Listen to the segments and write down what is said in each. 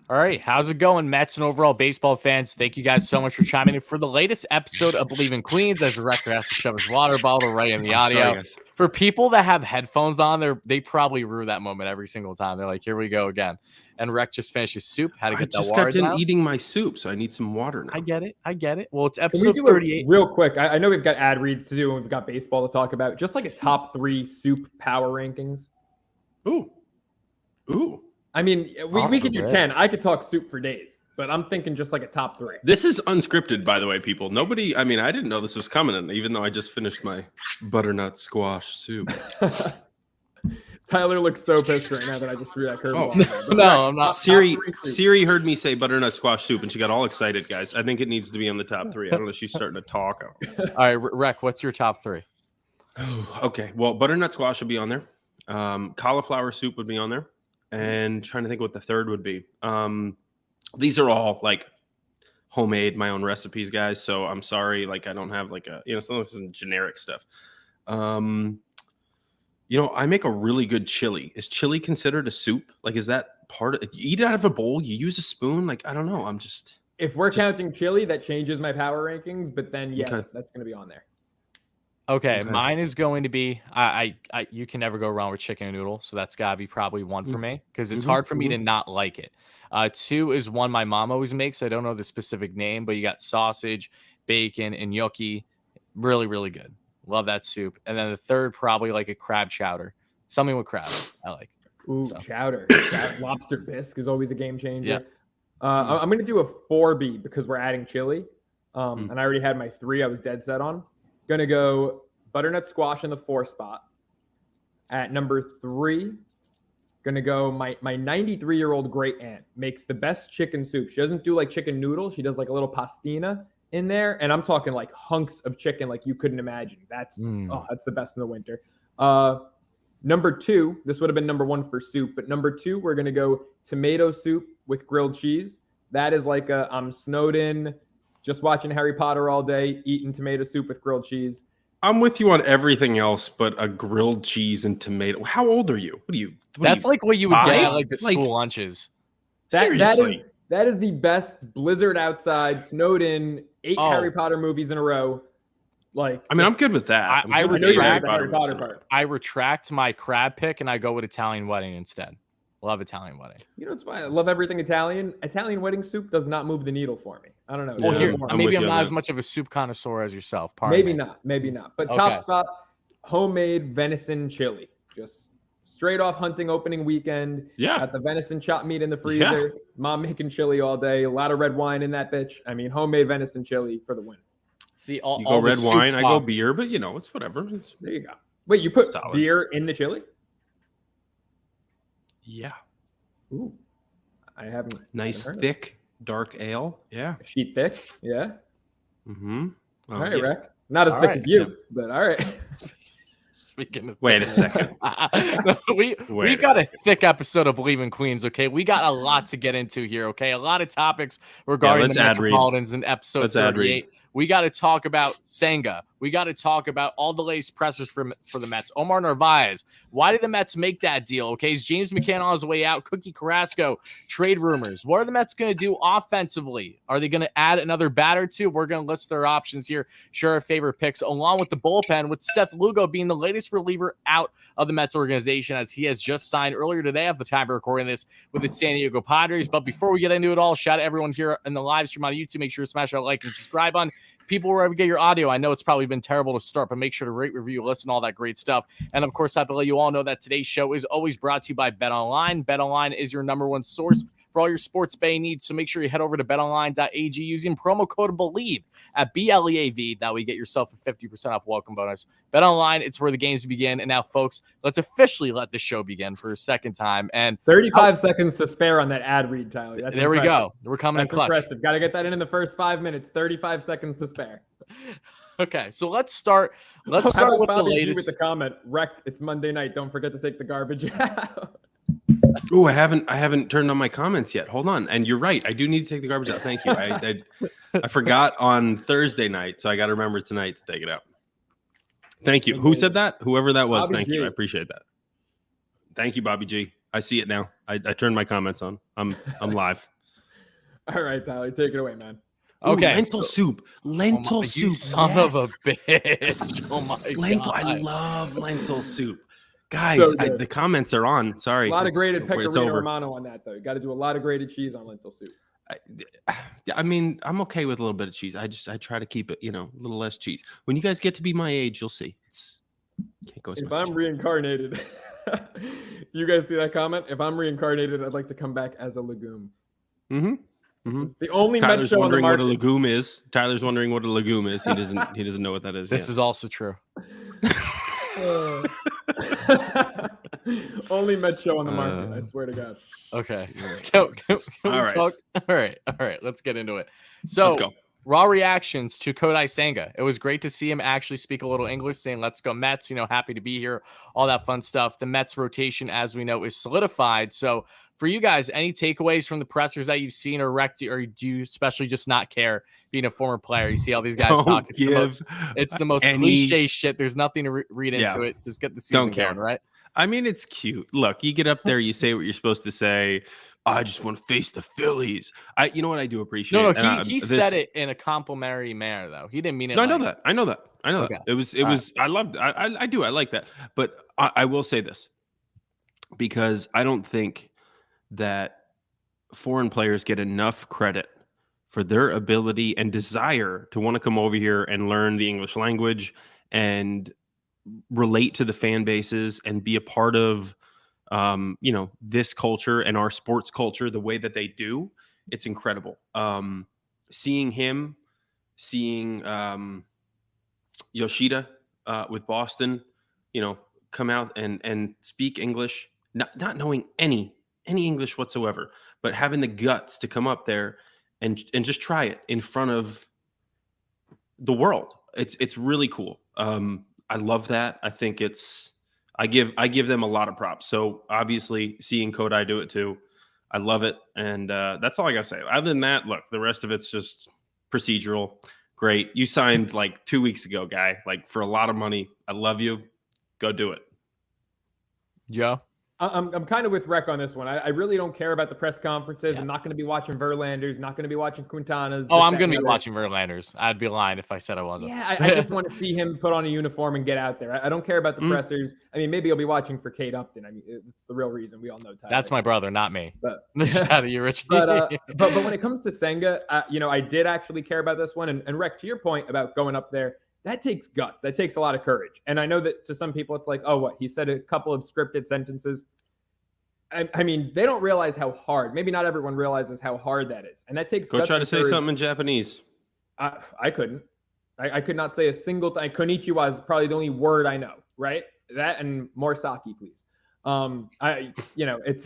All right, how's it going, Mets and overall baseball fans? Thank you guys so much for chiming in for the latest episode of Bleav in Queens. As the Wrecker has to shove his water bottle right in the audio. Sorry, guys. For people that have headphones on, they probably rue that moment every single time. They're like, "Here we go again." And Wreck just finished his soup. Had to get that water. I just got done eating my soup, so I need some water now. I get it. Well, it's episode 38. Real quick, I know we've got ad reads to do and we've got baseball to talk about. Just like a top 3 soup power rankings. Ooh. I mean, we could do 10. I could talk soup for days, but I'm thinking just like a top 3. This is unscripted, by the way, people. I didn't know this was coming, even though I just finished my butternut squash soup. Tyler looks so pissed right now that I just threw that curveball. No, I'm not. Siri heard me say butternut squash soup, and she got all excited, guys. I think it needs to be on the top 3. I don't know if she's starting to talk. All right, Wreck, what's your top 3? Okay, well, butternut squash would be on there. Cauliflower soup would be on there. And trying to think what the third would be. These are all like homemade, my own recipes, guys. So I'm sorry, like I don't have like some of this is generic stuff. I make a really good chili. Is chili considered a soup? Like, is that part of it? You eat it out of a bowl? You use a spoon? Like, I don't know. If we're counting chili, that changes my power rankings. But then, that's going to be on there. Okay, mine is going to be you can never go wrong with chicken noodle, so that's got to be probably 1 for me because it's hard for me to not like it. 2 is one my mom always makes. I don't know the specific name, but you got sausage, bacon, and gnocchi. Really, really good. Love that soup. And then the third, probably like a crab chowder. Something with crab. I like. Ooh, chowder. Lobster bisque is always a game changer. Yeah. I'm going to do a 4B because we're adding chili. And I already had my 3 I was dead set on. Going to go butternut squash in the 4 spot. At number 3, going to go my 93-year-old great aunt makes the best chicken soup. She doesn't do like chicken noodle. She does like a little pastina in there. And I'm talking like hunks of chicken like you couldn't imagine. That's the best in the winter. Number 2, this would have been number 1 for soup. But number 2, we're going to go tomato soup with grilled cheese. That is like I'm snowed in, just watching Harry Potter all day, eating tomato soup with grilled cheese. I'm with you on everything else, but a grilled cheese and tomato. How old are you? That's like what you would get at like the school lunches. Seriously. That is the best blizzard outside, snowed in, 8 Harry Potter movies in a row. Like, I'm good with that. I retract my crab pick and I go with Italian wedding instead. Love Italian wedding. You know, it's fine. I love everything Italian. Italian wedding soup does not move the needle for me. I don't know. Well, maybe I'm not as much of a soup connoisseur as yourself. Maybe not. But top spot, homemade venison chili. Just straight off hunting opening weekend. Yeah. Got the venison chopped meat in the freezer. Yeah. Mom making chili all day. A lot of red wine in that bitch. I mean, homemade venison chili for the win. See, you go red wine, I go beer, but it's whatever. There you go. Wait, you put beer in the chili? Yeah. Ooh. I haven't. Nice thick dark ale. Yeah. Sheet thick. Yeah. Mm-hmm. All right, Rec. Not as thick as you, but all right. Speaking of wait a second. we got a thick episode of Bleav in Queens, okay? We got a lot to get into here, okay? A lot of topics regarding the Metropolitans in episode 38. We got to talk about Senga. We got to talk about all the latest pressers for the Mets. Omar Narvaez. Why did the Mets make that deal? Okay, is James McCann on his way out? Cookie Carrasco, trade rumors. What are the Mets going to do offensively? Are they going to add another batter or two? We're going to list their options here. Share our favorite picks, along with the bullpen, with Seth Lugo being the latest reliever out of the Mets organization, as he has just signed earlier today at the time of recording this with the San Diego Padres. But before we get into it all, shout out to everyone here in the live stream on YouTube. Make sure to smash that like and subscribe button. People, wherever you get your audio, I know it's probably been terrible to start, but make sure to rate, review, listen, all that great stuff. And of course, I have to let you all know that today's show is always brought to you by BetOnline. BetOnline is your #1 source for all your sports betting needs. So make sure you head over to betonline.ag using promo code Bleav at BLEAV. That way you get yourself a 50% off welcome bonus. BetOnline, it's where the games begin. And now, folks, let's officially let the show begin for a second time. And 35 seconds to spare on that ad read, Tyler. That's there impressive. We go. We're coming in clutch. Impressive. Got to get that in the first 5 minutes. 35 seconds to spare. Okay, so let's start. Let's start with Bobby the latest. With the comment, Wreck, it's Monday night. Don't forget to take the garbage out. Oh, I haven't turned on my comments yet. Hold on. And you're right. I do need to take the garbage out. Thank you. I forgot on Thursday night, so I got to remember tonight to take it out. Thank you. Who said that? Whoever that was. Bobby Thank G. you. I appreciate that. Thank you, Bobby G. I see it now. I turned my comments on. I'm live. All right, Tyler, take it away, man. Okay. Ooh, lentil soup. Lentil soup. Son of a bitch. Oh my God. I love lentil soup. Guys, the comments are on. Sorry. A lot of grated pecorino romano on that, though. You got to do a lot of grated cheese on lentil soup. I mean, I'm okay with a little bit of cheese. I try to keep it, a little less cheese. When you guys get to be my age, you'll see. Can't go as if I'm reincarnated, you guys see that comment? If I'm reincarnated, I'd like to come back as a legume. Mm-hmm. This is the only Tyler's show wondering on what a legume is. Tyler's wondering what a legume is. He doesn't know what that is. This is also true. Only Met show on the market. I swear to God. Okay. Can we talk? All right. Let's get into it. So, let's go. Raw reactions to Kodai Senga. It was great to see him actually speak a little English, saying, "Let's go Mets." Happy to be here. All that fun stuff. The Mets rotation, as we know, is solidified. So, for you guys, any takeaways from the pressers that you've seen, or do you especially just not care? Being a former player, you see all these guys talk. It's the most cliche shit. There's nothing to read into it. Just get the season going, right? I mean, it's cute. Look, you get up there, you say what you're supposed to say. I just want to face the Phillies. You know what I do appreciate? No, he said it in a complimentary manner, though. He didn't mean it. No, I know that. It was. I loved. I do. I like that. But I will say this, because I don't think that foreign players get enough credit for their ability and desire to want to come over here and learn the English language and relate to the fan bases and be a part of this culture and our sports culture the way that they do. It's incredible. Seeing Yoshida with Boston, come out and speak English, not knowing any English whatsoever, but having the guts to come up there and just try it in front of the world. It's really cool. I love that. I think I give them a lot of props. So obviously seeing Kodai do it too, I love it. And that's all I got to say. Other than that, look, the rest of it's just procedural. Great. You signed like 2 weeks ago, guy, like for a lot of money. I love you. Go do it. Yeah. I'm kind of with Rec on this one. I really don't care about the press conferences. Yeah. I'm not going to be watching Verlander's, not going to be watching Quintana's. Oh, I'm going to be watching Verlander's. I'd be lying if I said I wasn't. Yeah, I just want to see him put on a uniform and get out there. I don't care about the pressers. I mean, maybe I'll be watching for Kate Upton. I mean, it's the real reason. We all know Tyler. That's my brother, not me. But shout out to you, Rich. but when it comes to Senga, I did actually care about this one. And Rec, to your point about going up there, that takes guts. That takes a lot of courage. And I know that to some people, it's like, oh, what? He said a couple of scripted sentences. I mean, they don't realize how hard. Maybe not everyone realizes how hard that is, and that takes. Go try to say something in Japanese. I couldn't. I could not say a single thing. Konnichiwa is probably the only word I know. Right? That and more sake, please. It's.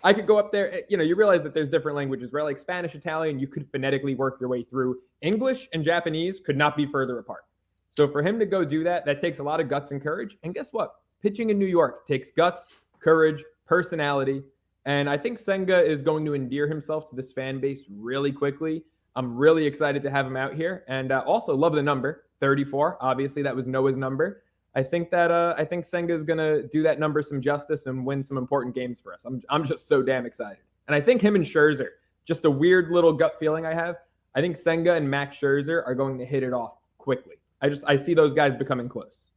I could go up there. You realize that there's different languages, right? Like Spanish, Italian, you could phonetically work your way through. English and Japanese could not be further apart. So for him to go do that, that takes a lot of guts and courage. And guess what? Pitching in New York takes guts, courage, personality, and I think Senga is going to endear himself to this fan base really quickly. I'm really excited to have him out here, and also love the number 34. Obviously, that was Noah's number. I think Senga is going to do that number some justice and win some important games for us. I'm just so damn excited, and I think him and Scherzer, just a weird little gut feeling I have. I think Senga and Max Scherzer are going to hit it off quickly. I see those guys becoming close.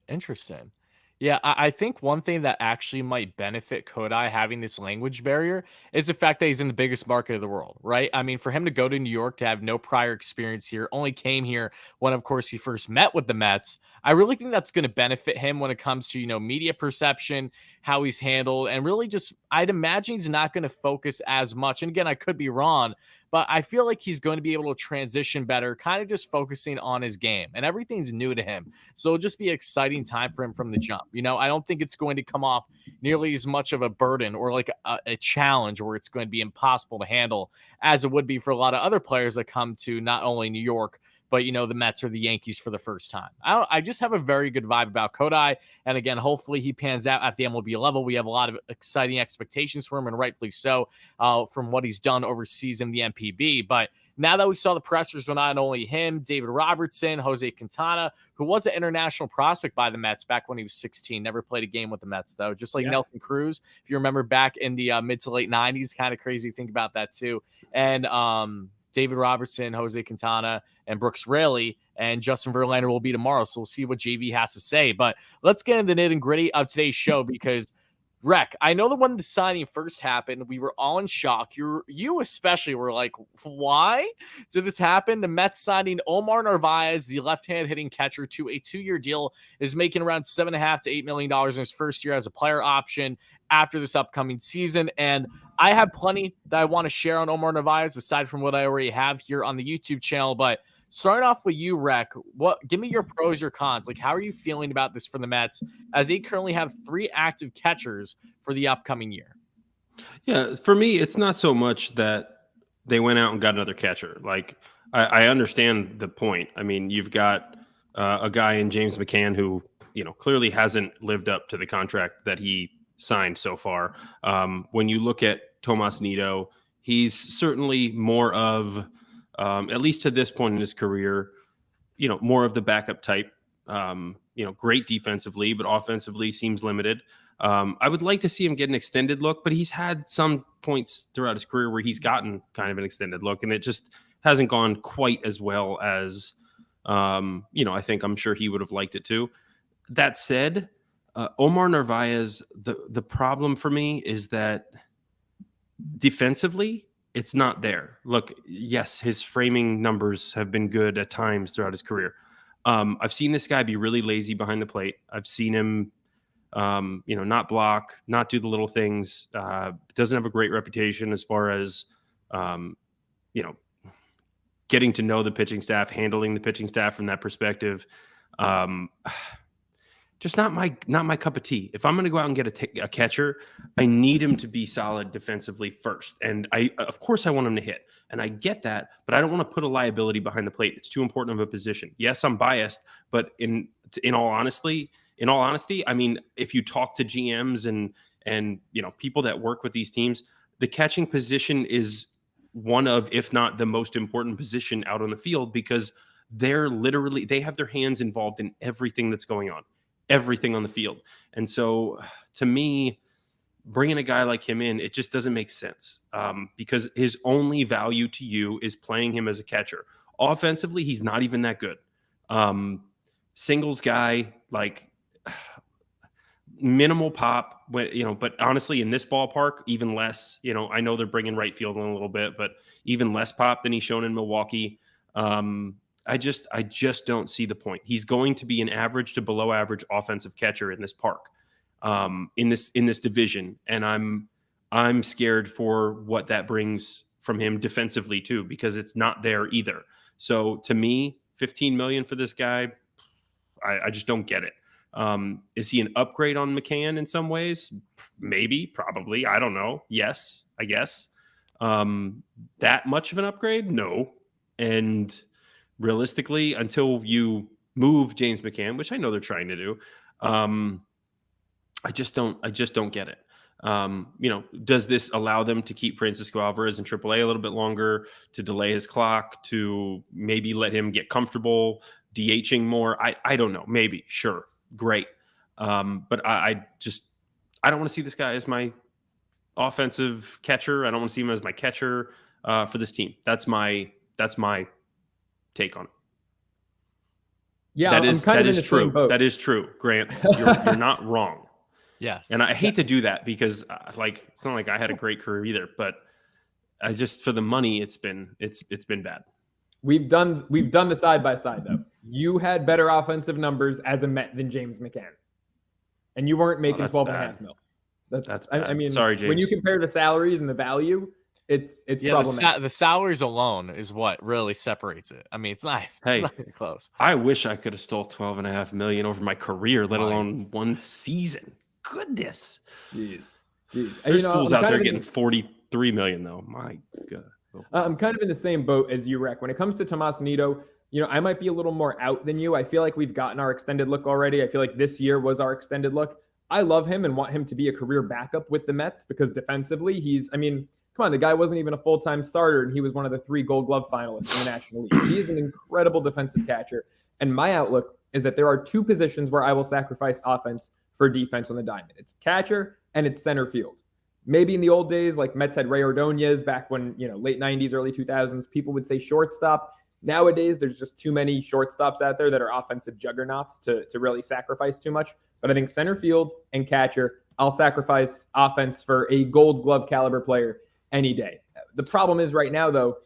Interesting. Yeah, I think one thing that actually might benefit Kodai having this language barrier is the fact that he's in the biggest market of the world, right? I mean, for him to go to New York, to have no prior experience here, only came here when, of course, he first met with the Mets. I really think that's going to benefit him when it comes to, media perception, how he's handled, and really just, I'd imagine he's not going to focus as much. And again, I could be wrong, but I feel like he's going to be able to transition better, kind of just focusing on his game, and everything's new to him. So it'll just be an exciting time for him from the jump. I don't think it's going to come off nearly as much of a burden or like a challenge where it's going to be impossible to handle as it would be for a lot of other players that come to not only New York, but, the Mets or the Yankees for the first time. I just have a very good vibe about Kodai. And again, hopefully he pans out at the MLB level. We have a lot of exciting expectations for him, and rightfully so, from what he's done overseas in the NPB. But now that we saw the pressers with not only him, David Robertson, Jose Quintana, who was an international prospect by the Mets back when he was 16, never played a game with the Mets, though, just like Nelson Cruz, if you remember back in the mid to late 90s. Kind of crazy to think about that, too. And David Robertson, Jose Quintana, and Brooks Raley, and Justin Verlander will be tomorrow. So we'll see what JV has to say. But let's get into the nitty gritty of today's show, because Rec, I know that when the signing first happened, we were all in shock. You especially were like, why did this happen? The Mets signing Omar Narvaez, the left-hand hitting catcher, to a 2-year deal, is making around $7.5 to $8 million in his first year as a player option after this upcoming season. And I have plenty that I want to share on Omar Narvaez, aside from what I already have here on the YouTube channel. But starting off with you, Rec, give me your pros, your cons. Like, how are you feeling about this for the Mets, as they currently have 3 active catchers for the upcoming year? Yeah, for me, it's not so much that they went out and got another catcher. Like, I understand the point. I mean, you've got a guy in James McCann who, clearly hasn't lived up to the contract that he signed so far. When you look at Tomas Nido, he's certainly more of, at least to this point in his career, more of the backup type. Great defensively, but offensively seems limited. I would like to see him get an extended look, but he's had some points throughout his career where he's gotten kind of an extended look, and it just hasn't gone quite as well as, I'm sure he would have liked it to. That said, Omar Narvaez, the problem for me is that defensively, it's not there. Look, yes, his framing numbers have been good at times throughout his career. I've seen this guy be really lazy behind the plate. I've seen him, not block, not do the little things. Doesn't have a great reputation as far as, getting to know the pitching staff, handling the pitching staff from that perspective. Just not my cup of tea. If I'm going to go out and get a catcher, I need him to be solid defensively first. And of course I want him to hit, and I get that, but I don't want to put a liability behind the plate. It's too important of a position. Yes, I'm biased, but in all honesty, I mean, if you talk to GMs and people that work with these teams, the catching position is one of, if not the most important position out on the field, because they have their hands involved in everything that's going on. Everything on the field. And so to me, bringing a guy like him in, it just doesn't make sense, because his only value to you is playing him as a catcher. Offensively, he's not even that good. Singles guy, like minimal pop, but honestly, in this ballpark, even less. I know they're bringing right field in a little bit, but even less pop than he's shown in Milwaukee. I just don't see the point. He's going to be an average to below average offensive catcher in this park, in this division, and I'm scared for what that brings from him defensively too, because it's not there either. So to me, $15 million for this guy, I just don't get it. Is he an upgrade on McCann in some ways? Maybe, probably. I don't know. Yes, I guess. That much of an upgrade? No. And realistically, until you move James McCann, which I know they're trying to do, I just don't get it. Does this allow them to keep Francisco Alvarez in AAA a little bit longer, to delay his clock, to maybe let him get comfortable DHing more? I don't know. Maybe. Sure. Great. But I don't want to see this guy as my offensive catcher. I don't want to see him as my catcher for this team. That's my take on it. Yeah, that is true. That is true, Grant. You're not wrong. Yes. And I hate to do that, because it's not like I had a great career either, but I just, for the money, it's been bad. We've done the side by side though. You had better offensive numbers as a Met than James McCann, and you weren't making $12.5 million. That's bad. I mean, sorry, James. When you compare the salaries and the value, it's problematic. The salaries alone is what really separates it. I mean, it's not even close. I wish I could have stole $12.5 million over my career, let alone one season. Goodness. Jeez. There's fools out there getting $43 million though. My God. I'm kind of in the same boat as you, Rec. When it comes to Tomas Nido, I might be a little more out than you. I feel like we've gotten our extended look already. I feel like this year was our extended look. I love him and want him to be a career backup with the Mets, because defensively, Come on, the guy wasn't even a full-time starter, and he was one of the 3 Gold Glove finalists in the National League. He is an incredible defensive catcher, and my outlook is that there are 2 positions where I will sacrifice offense for defense on the diamond. It's catcher and it's center field. Maybe in the old days, like Mets had Ray Ordonez back when, late 90s, early 2000s, people would say shortstop. Nowadays, there's just too many shortstops out there that are offensive juggernauts to really sacrifice too much. But I think center field and catcher, I'll sacrifice offense for a Gold Glove caliber player any day. The problem is right now, though,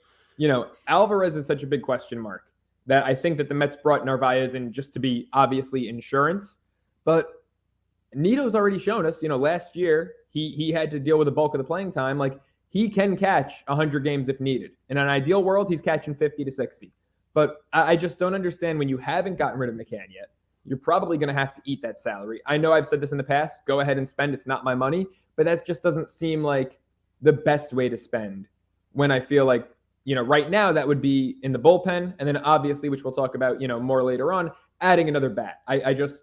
Alvarez is such a big question mark that I think that the Mets brought Narvaez in just to be obviously insurance. But Nito's already shown us, last year he had to deal with the bulk of the playing time. Like, he can catch 100 games if needed. In an ideal world, he's catching 50 to 60. But I just don't understand when you haven't gotten rid of McCann yet. You're probably going to have to eat that salary. I know I've said this in the past. Go ahead and spend. It's not my money. But that just doesn't seem like the best way to spend when I feel like, right now that would be in the bullpen. And then obviously, which we'll talk about, more later on, adding another bat.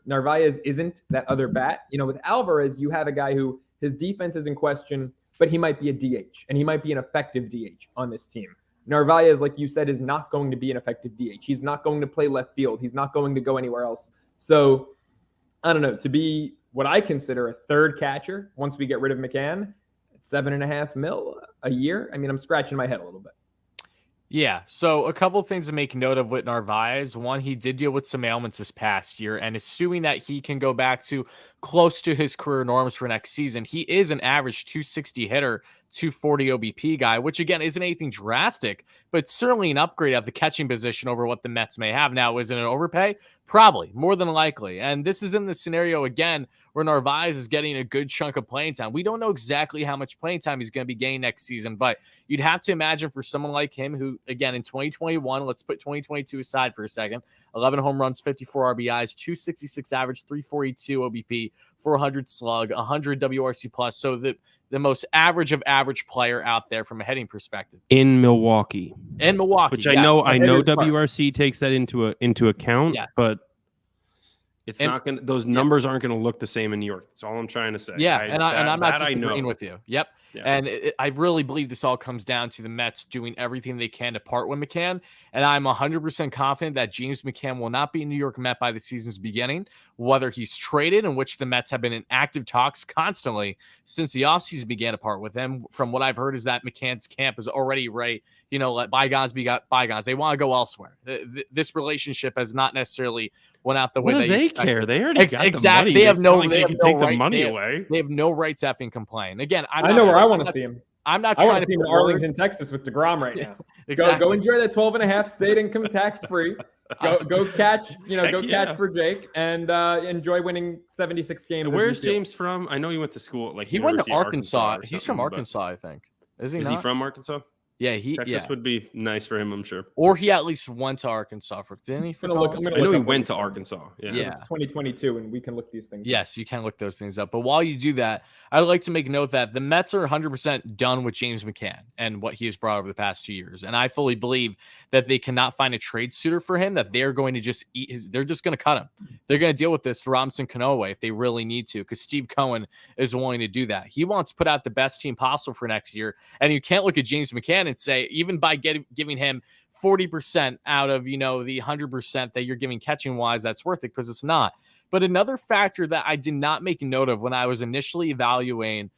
Narvaez isn't that other bat. With Alvarez, you have a guy who his defense is in question, but he might be a DH, and he might be an effective DH on this team. Narvaez, like you said, is not going to be an effective DH. He's not going to play left field. He's not going to go anywhere else. So, I don't know, to be what I consider a third catcher once we get rid of McCann, at $7.5 million a year, I'm scratching my head a little bit. Yeah, so a couple of things to make note of with Narvaez. One, he did deal with some ailments this past year, and assuming that he can go back to close to his career norms for next season, he is an average 260 hitter, 240 OBP guy, which again isn't anything drastic, but certainly an upgrade at the catching position over what the Mets may have now. Is it an overpay? Probably, more than likely. And this is in the scenario again where Narvaez is getting a good chunk of playing time. We don't know exactly how much playing time he's going to be getting next season, but you'd have to imagine for someone like him who, again, in 2021, let's put 2022 aside for a second, 11 home runs, 54 RBIs, 266 average, 342 OBP, 400 slug, 100 WRC plus. So the most average of average player out there from a hitting perspective in Milwaukee, which yeah. I know WRC takes that into account, yes. But it's not going to, those numbers aren't going to look the same in New York. That's all I'm trying to say. Yeah. I'm not disagreeing with you. Yep. Yeah. And I really believe this all comes down to the Mets doing everything they can to part with McCann. And I'm 100% confident that James McCann will not be a New York Met by the season's beginning, whether he's traded, in which the Mets have been in active talks constantly since the offseason began to part with him. From what I've heard is that McCann's camp is already right. Let bygones be bygones. They want to go elsewhere. This relationship has not necessarily went out the way they expected. Care. They already got exactly. The money. They have no. They can take the money away. They have no right to effing complain. Again, I know where I want to see him. I'm not I trying want to see him in Arlington, Texas with DeGrom right now. Exactly. Go enjoy that 12.5 state income tax free. Go catch, catch for Jake and enjoy winning 76 games. Where's James from? I know he went to school. Like he went to Arkansas. He's from Arkansas, I think. Is he from Arkansas? Yeah, Texas would be nice for him, I'm sure. Or he at least went to Arkansas for. Didn't he? I know he went to Arkansas. Yeah. It's 2022, and we can look these things. Yes, you can look those things up. But while you do that, I'd like to make note that the Mets are 100% done with James McCann and what he has brought over the past 2 years. And I fully believe that they cannot find a trade suitor for him, that they're going to just eat his. They're just going to cut him. They're going to deal with this Robinson Cano way if they really need to, because Steve Cohen is willing to do that. He wants to put out the best team possible for next year. And you can't look at James McCann and say, even by giving him 40% out of, the 100% that you're giving catching wise, that's worth it, because it's not. But another factor that I did not make note of when I was initially evaluating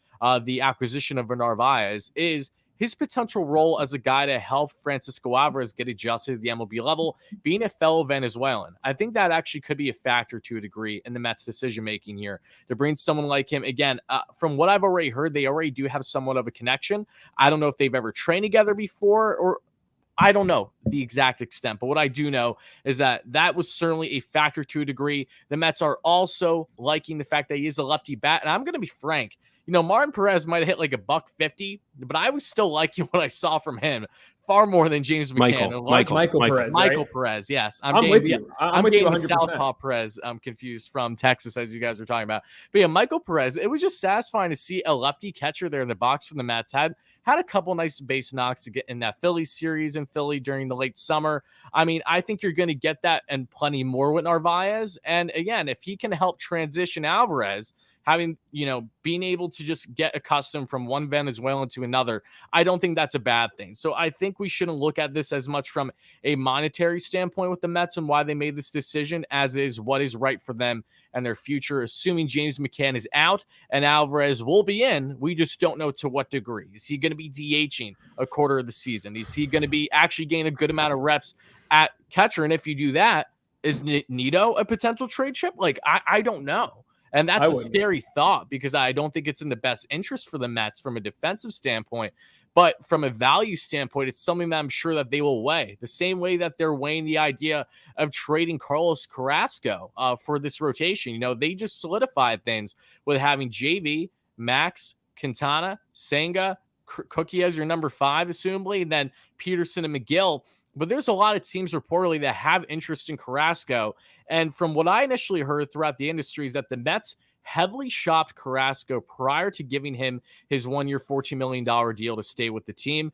the acquisition of Narvaez is his potential role as a guy to help Francisco Alvarez get adjusted to the MLB level, being a fellow Venezuelan. I think that actually could be a factor to a degree in the Mets' decision-making here to bring someone like him. Again, from what I've already heard, they already do have somewhat of a connection. I don't know if they've ever trained together before, or I don't know the exact extent, but what I do know is that was certainly a factor to a degree. The Mets are also liking the fact that he is a lefty bat, and I'm going to be frank. Martin Perez might have hit like $150, but I was still liking what I saw from him far more than James McCann. Michael Perez, yes. I'm with you. I'm with you 100%. Southpaw Perez. I'm confused from Texas, as you guys were talking about. But yeah, Michael Perez, it was just satisfying to see a lefty catcher there in the box from the Mets. Had a couple nice base knocks to get in that Phillies series in Philly during the late summer. I think you're going to get that and plenty more with Narvaez. And again, if he can help transition Alvarez, having, being able to just get accustomed from one Venezuelan to another, I don't think that's a bad thing. So I think we shouldn't look at this as much from a monetary standpoint with the Mets and why they made this decision as it is what is right for them and their future, assuming James McCann is out and Alvarez will be in. We just don't know to what degree. Is he going to be DHing a quarter of the season? Is he going to be actually getting a good amount of reps at catcher? And if you do that, is Nito a potential trade chip? Like, I don't know. And that's a scary thought because I don't think it's in the best interest for the Mets from a defensive standpoint. But from a value standpoint, it's something that I'm sure that they will weigh the same way that they're weighing the idea of trading Carlos Carrasco for this rotation. They just solidified things with having JV, Max, Quintana, Senga, Cookie as your number 5, assumably, and then Peterson and McGill. But there's a lot of teams reportedly that have interest in Carrasco. And from what I initially heard throughout the industry is that the Mets heavily shopped Carrasco prior to giving him his 1-year, $14 million deal to stay with the team.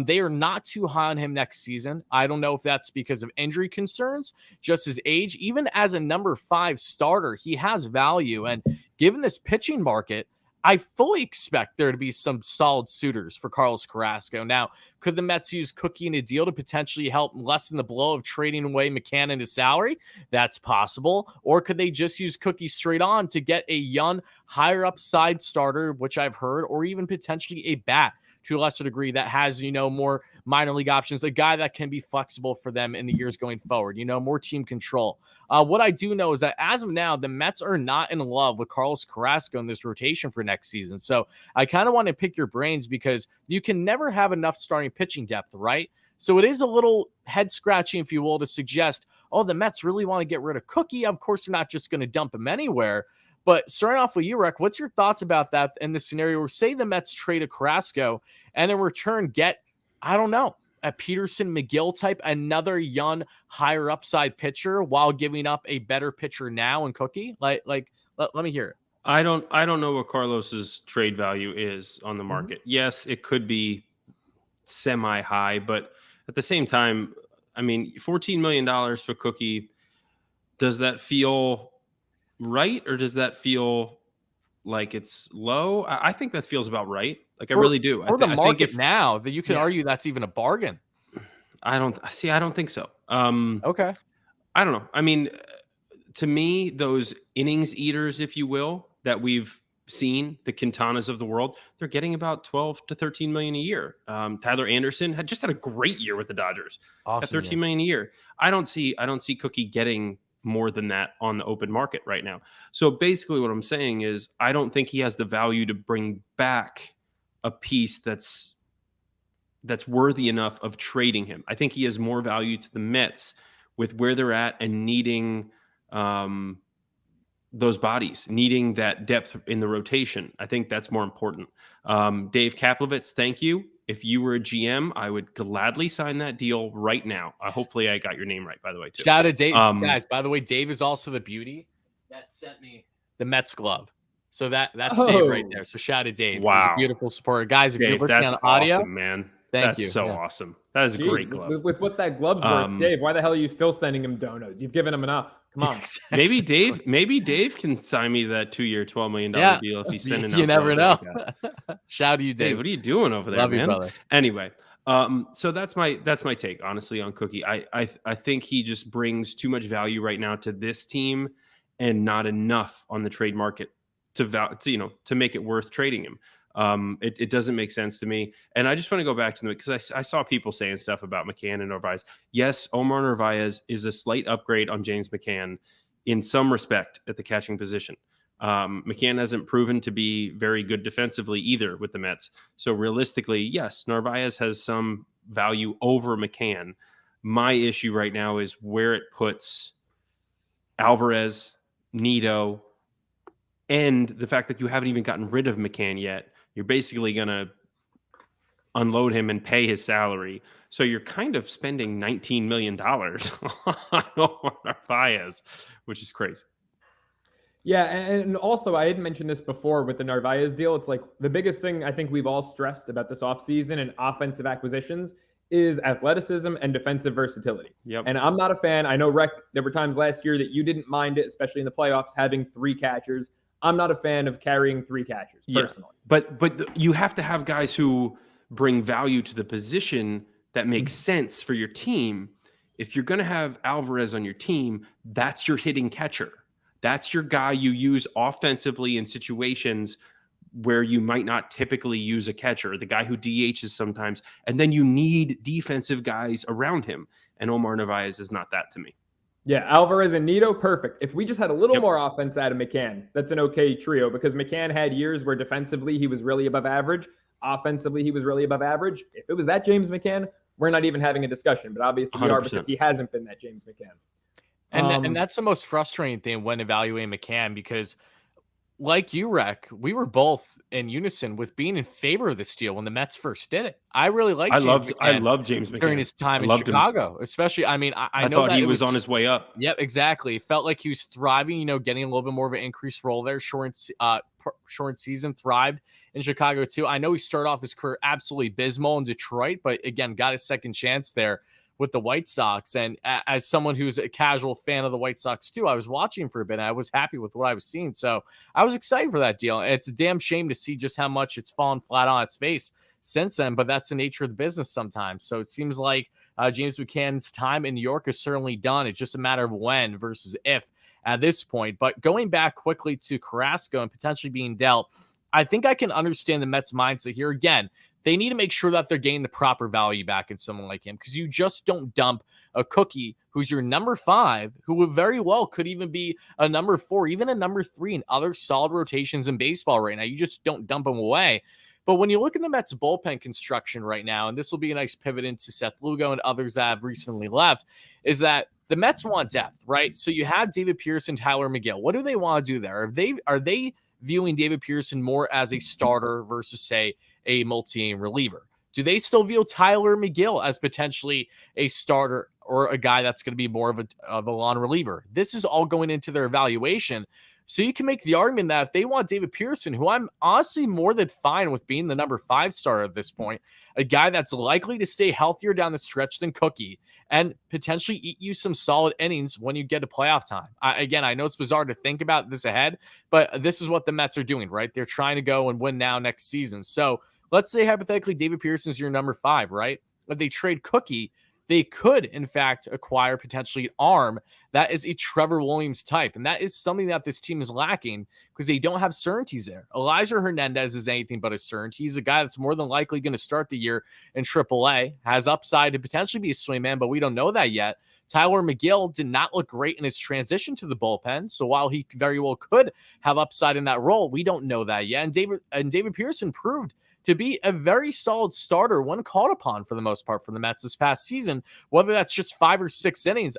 They are not too high on him next season. I don't know if that's because of injury concerns, just his age. Even as a number 5 starter, he has value. And given this pitching market, I fully expect there to be some solid suitors for Carlos Carrasco. Now, could the Mets use Cookie in a deal to potentially help lessen the blow of trading away McCann and his salary? That's possible. Or could they just use Cookie straight on to get a young, higher upside starter, which I've heard, or even potentially a bat to a lesser degree that has, more minor league options, a guy that can be flexible for them in the years going forward, more team control. What I do know is that as of now, the Mets are not in love with Carlos Carrasco in this rotation for next season. So I kind of want to pick your brains because you can never have enough starting pitching depth, right? So it is a little head scratching, if you will, to suggest, the Mets really want to get rid of Cookie. Of course, they're not just going to dump him anywhere. But starting off with you, Rec, what's your thoughts about that in the scenario where, say, the Mets trade a Carrasco and in return get, I don't know, a Peterson McGill type, another young, higher upside pitcher while giving up a better pitcher now in Cookie? Let me hear it. I don't know what Carlos's trade value is on the market. Mm-hmm. Yes, it could be semi-high, but at the same time, I mean, $14 million for Cookie, does that feel right, or does that feel like it's low? I think that feels about right. Like, I really do. For the market now, that you can argue that's even a bargain. I don't think so. Okay. I don't know. I mean, to me, those innings eaters, if you will, that we've seen, the Quintanas of the world, they're getting about 12 to 13 million a year. Tyler Anderson had a great year with the Dodgers. Awesome, at 13 million a year. I don't see Cookie getting more than that on the open market right now. So basically what I'm saying is I don't think he has the value to bring back a piece that's worthy enough of trading him. I think he has more value to the Mets with where they're at and needing those bodies, needing that depth in the rotation. I think that's more important. Dave Kaplowitz, thank you. If you were a GM, I would gladly sign that deal right now. Hopefully I got your name right, by the way, too. Shout out to Dave. Guys, by the way, Dave is also the beauty that sent me the Mets glove. So that's Dave right there. So shout out to Dave. Wow. He's a beautiful supporter. Guys, if Dave, you're looking on audio, awesome, man. Thank you. That's so awesome. That is a great glove. With what that glove's worth, Dave, why the hell are you still sending him donos? You've given him enough. Come on. Maybe Dave can sign me that 2-year, $12 million deal if he's sending out. You never know. Like shout out to you, Dave. What are you doing over there, Love man? You, brother. Anyway, so that's my take, honestly, on Cookie. I think he just brings too much value right now to this team and not enough on the trade market to make it worth trading him. It doesn't make sense to me. And I just want to go back to them because I saw people saying stuff about McCann and Narvaez. Yes, Omar Narvaez is a slight upgrade on James McCann in some respect at the catching position. McCann hasn't proven to be very good defensively either with the Mets. So realistically, yes, Narvaez has some value over McCann. My issue right now is where it puts Alvarez, Nito, and the fact that you haven't even gotten rid of McCann yet. You're basically going to unload him and pay his salary. So you're kind of spending $19 million on Omar Narvaez, which is crazy. Yeah, and also I had mentioned this before with the Narvaez deal. It's like the biggest thing I think we've all stressed about this offseason and offensive acquisitions is athleticism and defensive versatility. Yep. And I'm not a fan. I know, Rec, there were times last year that you didn't mind it, especially in the playoffs, having 3 catchers. I'm not a fan of carrying 3 catchers personally. But you have to have guys who bring value to the position that makes sense for your team. If you're going to have Alvarez on your team, that's your hitting catcher. That's your guy you use offensively in situations where you might not typically use a catcher, the guy who DHs sometimes. And then you need defensive guys around him. And Omar Narvaez is not that to me. Yeah, Alvarez and Nido, perfect. If we just had a little more offense out of McCann, that's an okay trio, because McCann had years where defensively he was really above average. Offensively, he was really above average. If it was that James McCann, we're not even having a discussion. But obviously we are, because he hasn't been that James McCann. And that's the most frustrating thing when evaluating McCann, because like you, Rec, we were both in unison with being in favor of this deal when the Mets first did it. I really liked I love James McCann during his time in Chicago, especially. I mean, I know thought that he was on his way up. Yep, exactly. It felt like he was thriving, getting a little bit more of an increased role there. Short season, thrived in Chicago too. I know he started off his career absolutely abysmal in Detroit, but again, got a second chance there with the White Sox. And as someone who's a casual fan of the White Sox too, I was watching for a bit and I was happy with what I was seeing. So I was excited for that deal. And it's a damn shame to see just how much it's fallen flat on its face since then, but that's the nature of the business sometimes. So it seems like James McCann's time in New York is certainly done. It's just a matter of when versus if at this point. But going back quickly to Carrasco and potentially being dealt, I think I can understand the Mets mindset here. Again, they need to make sure that they're getting the proper value back in someone like him, because you just don't dump a Cookie who's your number 5, who would very well could even be a number 4, even a number 3 in other solid rotations in baseball right now. You just don't dump him away. But when you look at the Mets bullpen construction right now, and this will be a nice pivot into Seth Lugo and others that have recently left, is that the Mets want depth, right? So you have David Pearson, Tyler McGill. What do they want to do there? Are they viewing David Pearson more as a starter versus, say, a multi-inning reliever? Do they still view Tyler McGill as potentially a starter or a guy that's going to be more of a lawn reliever? This is all going into their evaluation. So you can make the argument that if they want David Pearson, who I'm honestly more than fine with being the number 5 starter at this point, a guy that's likely to stay healthier down the stretch than Cookie and potentially eat you some solid innings when you get to playoff time. I know it's bizarre to think about this ahead, but this is what the Mets are doing, right? They're trying to go and win now next season. So let's say hypothetically David Pearson is your number 5, right? If they trade Cookie, they could, in fact, acquire potentially an arm that is a Trevor Williams type. And that is something that this team is lacking because they don't have certainties there. Elijah Hernandez is anything but a certainty. He's a guy that's more than likely going to start the year in AAA, has upside to potentially be a swingman, but we don't know that yet. Tyler McGill did not look great in his transition to the bullpen. So while he very well could have upside in that role, we don't know that yet. And David Pearson proved to be a very solid starter when called upon for the most part for the Mets this past season, whether that's just 5 or 6 innings.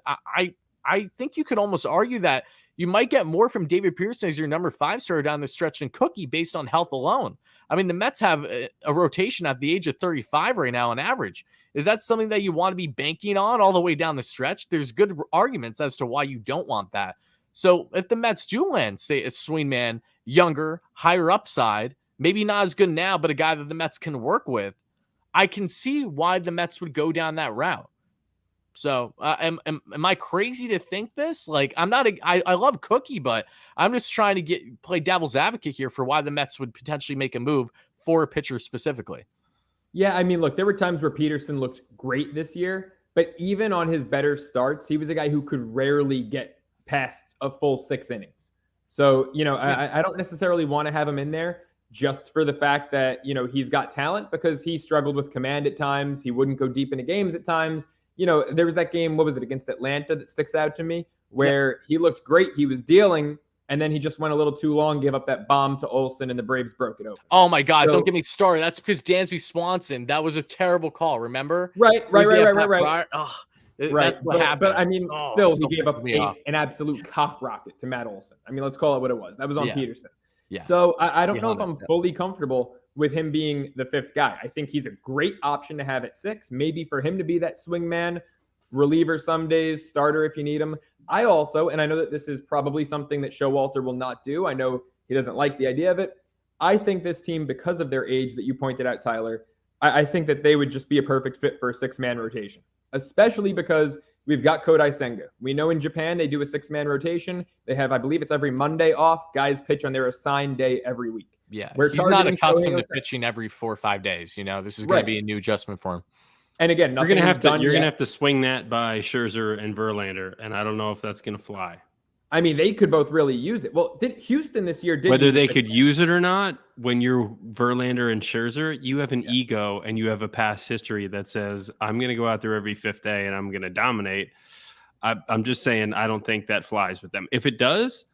I think you could almost argue that you might get more from David Pearson as your number 5 starter down the stretch than Cookie based on health alone. I mean, the Mets have a rotation at the age of 35 right now on average. Is that something that you want to be banking on all the way down the stretch? There's good arguments as to why you don't want that. So if the Mets do land, say, a swingman, younger, higher upside, maybe not as good now, but a guy that the Mets can work with, I can see why the Mets would go down that route. So am I crazy to think this? Like, I love Cookie, but I'm just trying to play devil's advocate here for why the Mets would potentially make a move for a pitcher specifically. Yeah, I mean, look, there were times where Peterson looked great this year, but even on his better starts, he was a guy who could rarely get past a full 6 innings. So, I don't necessarily want to have him in there just for the fact that, he's got talent, because he struggled with command at times. He wouldn't go deep into games at times. There was that game, what was it, against Atlanta that sticks out to me, where he looked great. He was dealing, and then he just went a little too long, gave up that bomb to Olsen, and the Braves broke it open. Oh, my God. Don't get me started. That's because Dansby Swanson, that was a terrible call, remember? Right. Oh, right. That's what happened. But I mean, still he gave up an absolute cock rocket to Matt Olson. I mean, let's call it what it was. That was on Peterson. Yeah. So I don't know if I'm fully comfortable with him being the 5th guy. I think he's a great option to have at 6, maybe for him to be that swingman, reliever some days, starter if you need him. I also, and I know that this is probably something that Showalter will not do. I know he doesn't like the idea of it. I think this team, because of their age that you pointed out, Tyler, I think that they would just be a perfect fit for a 6-man rotation, especially because we've got Kodai Senga. We know in Japan they do a 6-man rotation. They have, I believe it's every Monday off. Guys pitch on their assigned day every week. Yeah, he's not accustomed to pitching every 4 or 5 days. This is going to be a new adjustment for him. And again, you're gonna have to swing that by Scherzer and Verlander, and I don't know if that's gonna fly. I mean, they could both really use it. Well, did Houston this year? Whether they could use it or not, when you're Verlander and Scherzer, you have an ego and you have a past history that says, I'm going to go out there every 5th day and I'm going to dominate. I'm just saying, I don't think that flies with them. If it does,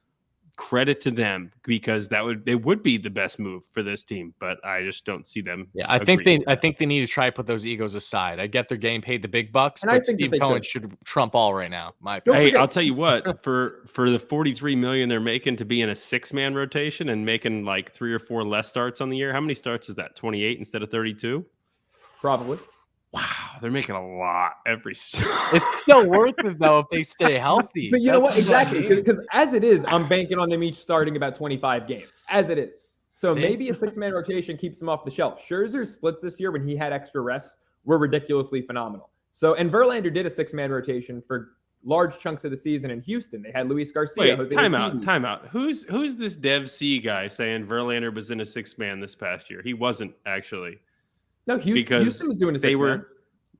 credit to them, because they would be the best move for this team, but I just don't see them. Yeah, I think they need to try to put those egos aside. I get they're getting paid the big bucks, but Steve Cohen should trump all right now. Hey, I'll tell you what, for the $43 million they're making to be in a 6-man rotation and making like 3 or 4 less starts on the year, how many starts is that? 28 instead of 32? Probably. Wow, they're making a lot every start. It's still worth it though if they stay healthy. But you know what? Exactly, because as it is, I'm banking on them each starting about 25 games. As it is, so maybe a 6-man rotation keeps them off the shelf. Scherzer's splits this year when he had extra rest were ridiculously phenomenal. So, and Verlander did a 6-man rotation for large chunks of the season in Houston. They had Luis Garcia. Wait, time out. Who's this Dev C guy saying Verlander was in a 6-man this past year? He wasn't actually. No, Houston was doing a 6-man.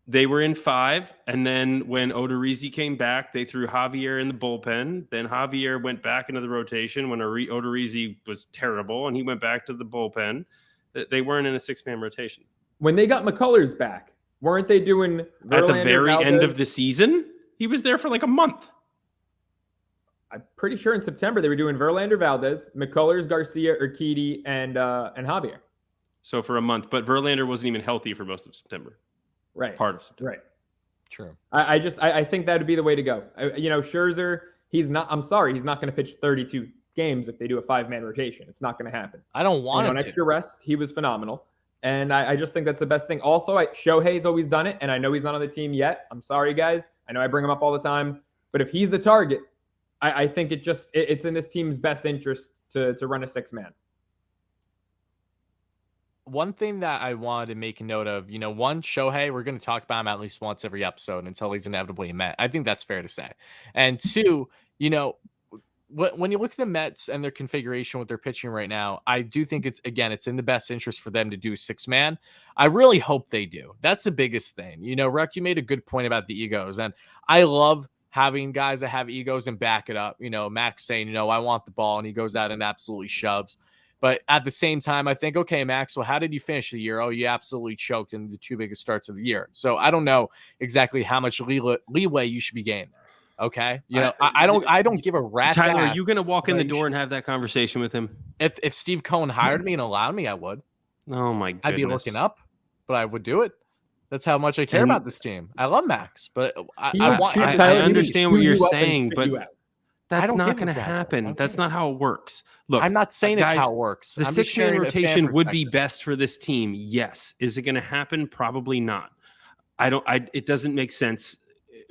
They were in 5, and then when Ohtani came back, they threw Javier in the bullpen. Then Javier went back into the rotation when Ohtani was terrible, and he went back to the bullpen. They weren't in a 6-man rotation. When they got McCullers back, weren't they doing Verlander, at the very end of the season? He was there for like a month. I'm pretty sure in September they were doing Verlander, Valdez, McCullers, Garcia, Urquidy, and Javier. So for a month, but Verlander wasn't even healthy for most of September. Right. Part of September. Right. True. I think that would be the way to go. Scherzer, he's not going to pitch 32 games if they do a 5-man rotation. It's not going to happen. I don't want him on extra rest. He was phenomenal. And I just think that's the best thing. Also, Shohei's always done it, and I know he's not on the team yet. I'm sorry, guys. I know I bring him up all the time. But if he's the target, I think it's in this team's best interest to run a 6-man. One thing that I wanted to make a note of, one, Shohei, we're going to talk about him at least once every episode until he's inevitably met. I think that's fair to say. And 2, when you look at the Mets and their configuration with their pitching right now, I do think it's in the best interest for them to do 6-man. I really hope they do. That's the biggest thing. Rec, you made a good point about the egos, and I love having guys that have egos and back it up. Max saying, I want the ball, and he goes out and absolutely shoves. But at the same time, I think, okay, Max, well, how did you finish the year? Oh, you absolutely choked in the 2 biggest starts of the year. So I don't know exactly how much leeway you should be getting there. Okay. I don't give a rat's Tyler, ass. are you going to walk in the door and have that conversation with him? If Steve Cohen hired me and allowed me, I would. Oh my goodness. I'd be looking up, but I would do it. That's how much I care about this team. I love Max, but I understand what you're saying, but that's not going to happen. That's not how it works. Look, I'm not saying guys, it's how it works. The 6-man rotation would be best for this team. Yes. Is it going to happen? Probably not. It doesn't make sense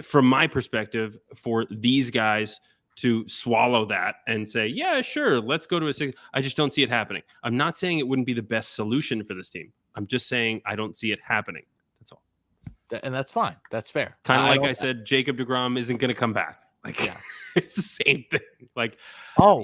from my perspective for these guys to swallow that and say, yeah, sure, let's go to a 6. I just don't see it happening. I'm not saying it wouldn't be the best solution for this team. I'm just saying I don't see it happening. That's all. And that's fine. That's fair. Kind of like I said, Jacob deGrom isn't going to come back. It's the same thing.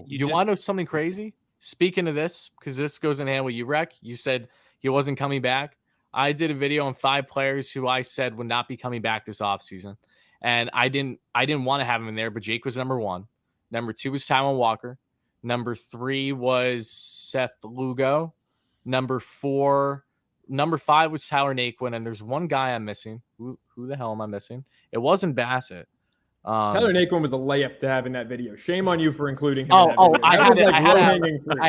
You want to know something crazy? Speaking of this, because this goes in hand with you, Rec. You said he wasn't coming back. I did a video on 5 players who I said would not be coming back this offseason. And I didn't want to have him in there, but Jake was number 1. Number 2 was Taijuan Walker. Number 3 was Seth Lugo. Number 5 was Tyler Naquin. And there's one guy I'm missing. Who the hell am I missing? It wasn't Bassett. Tyler Naquin was a layup to have in that video. Shame on you for including him. I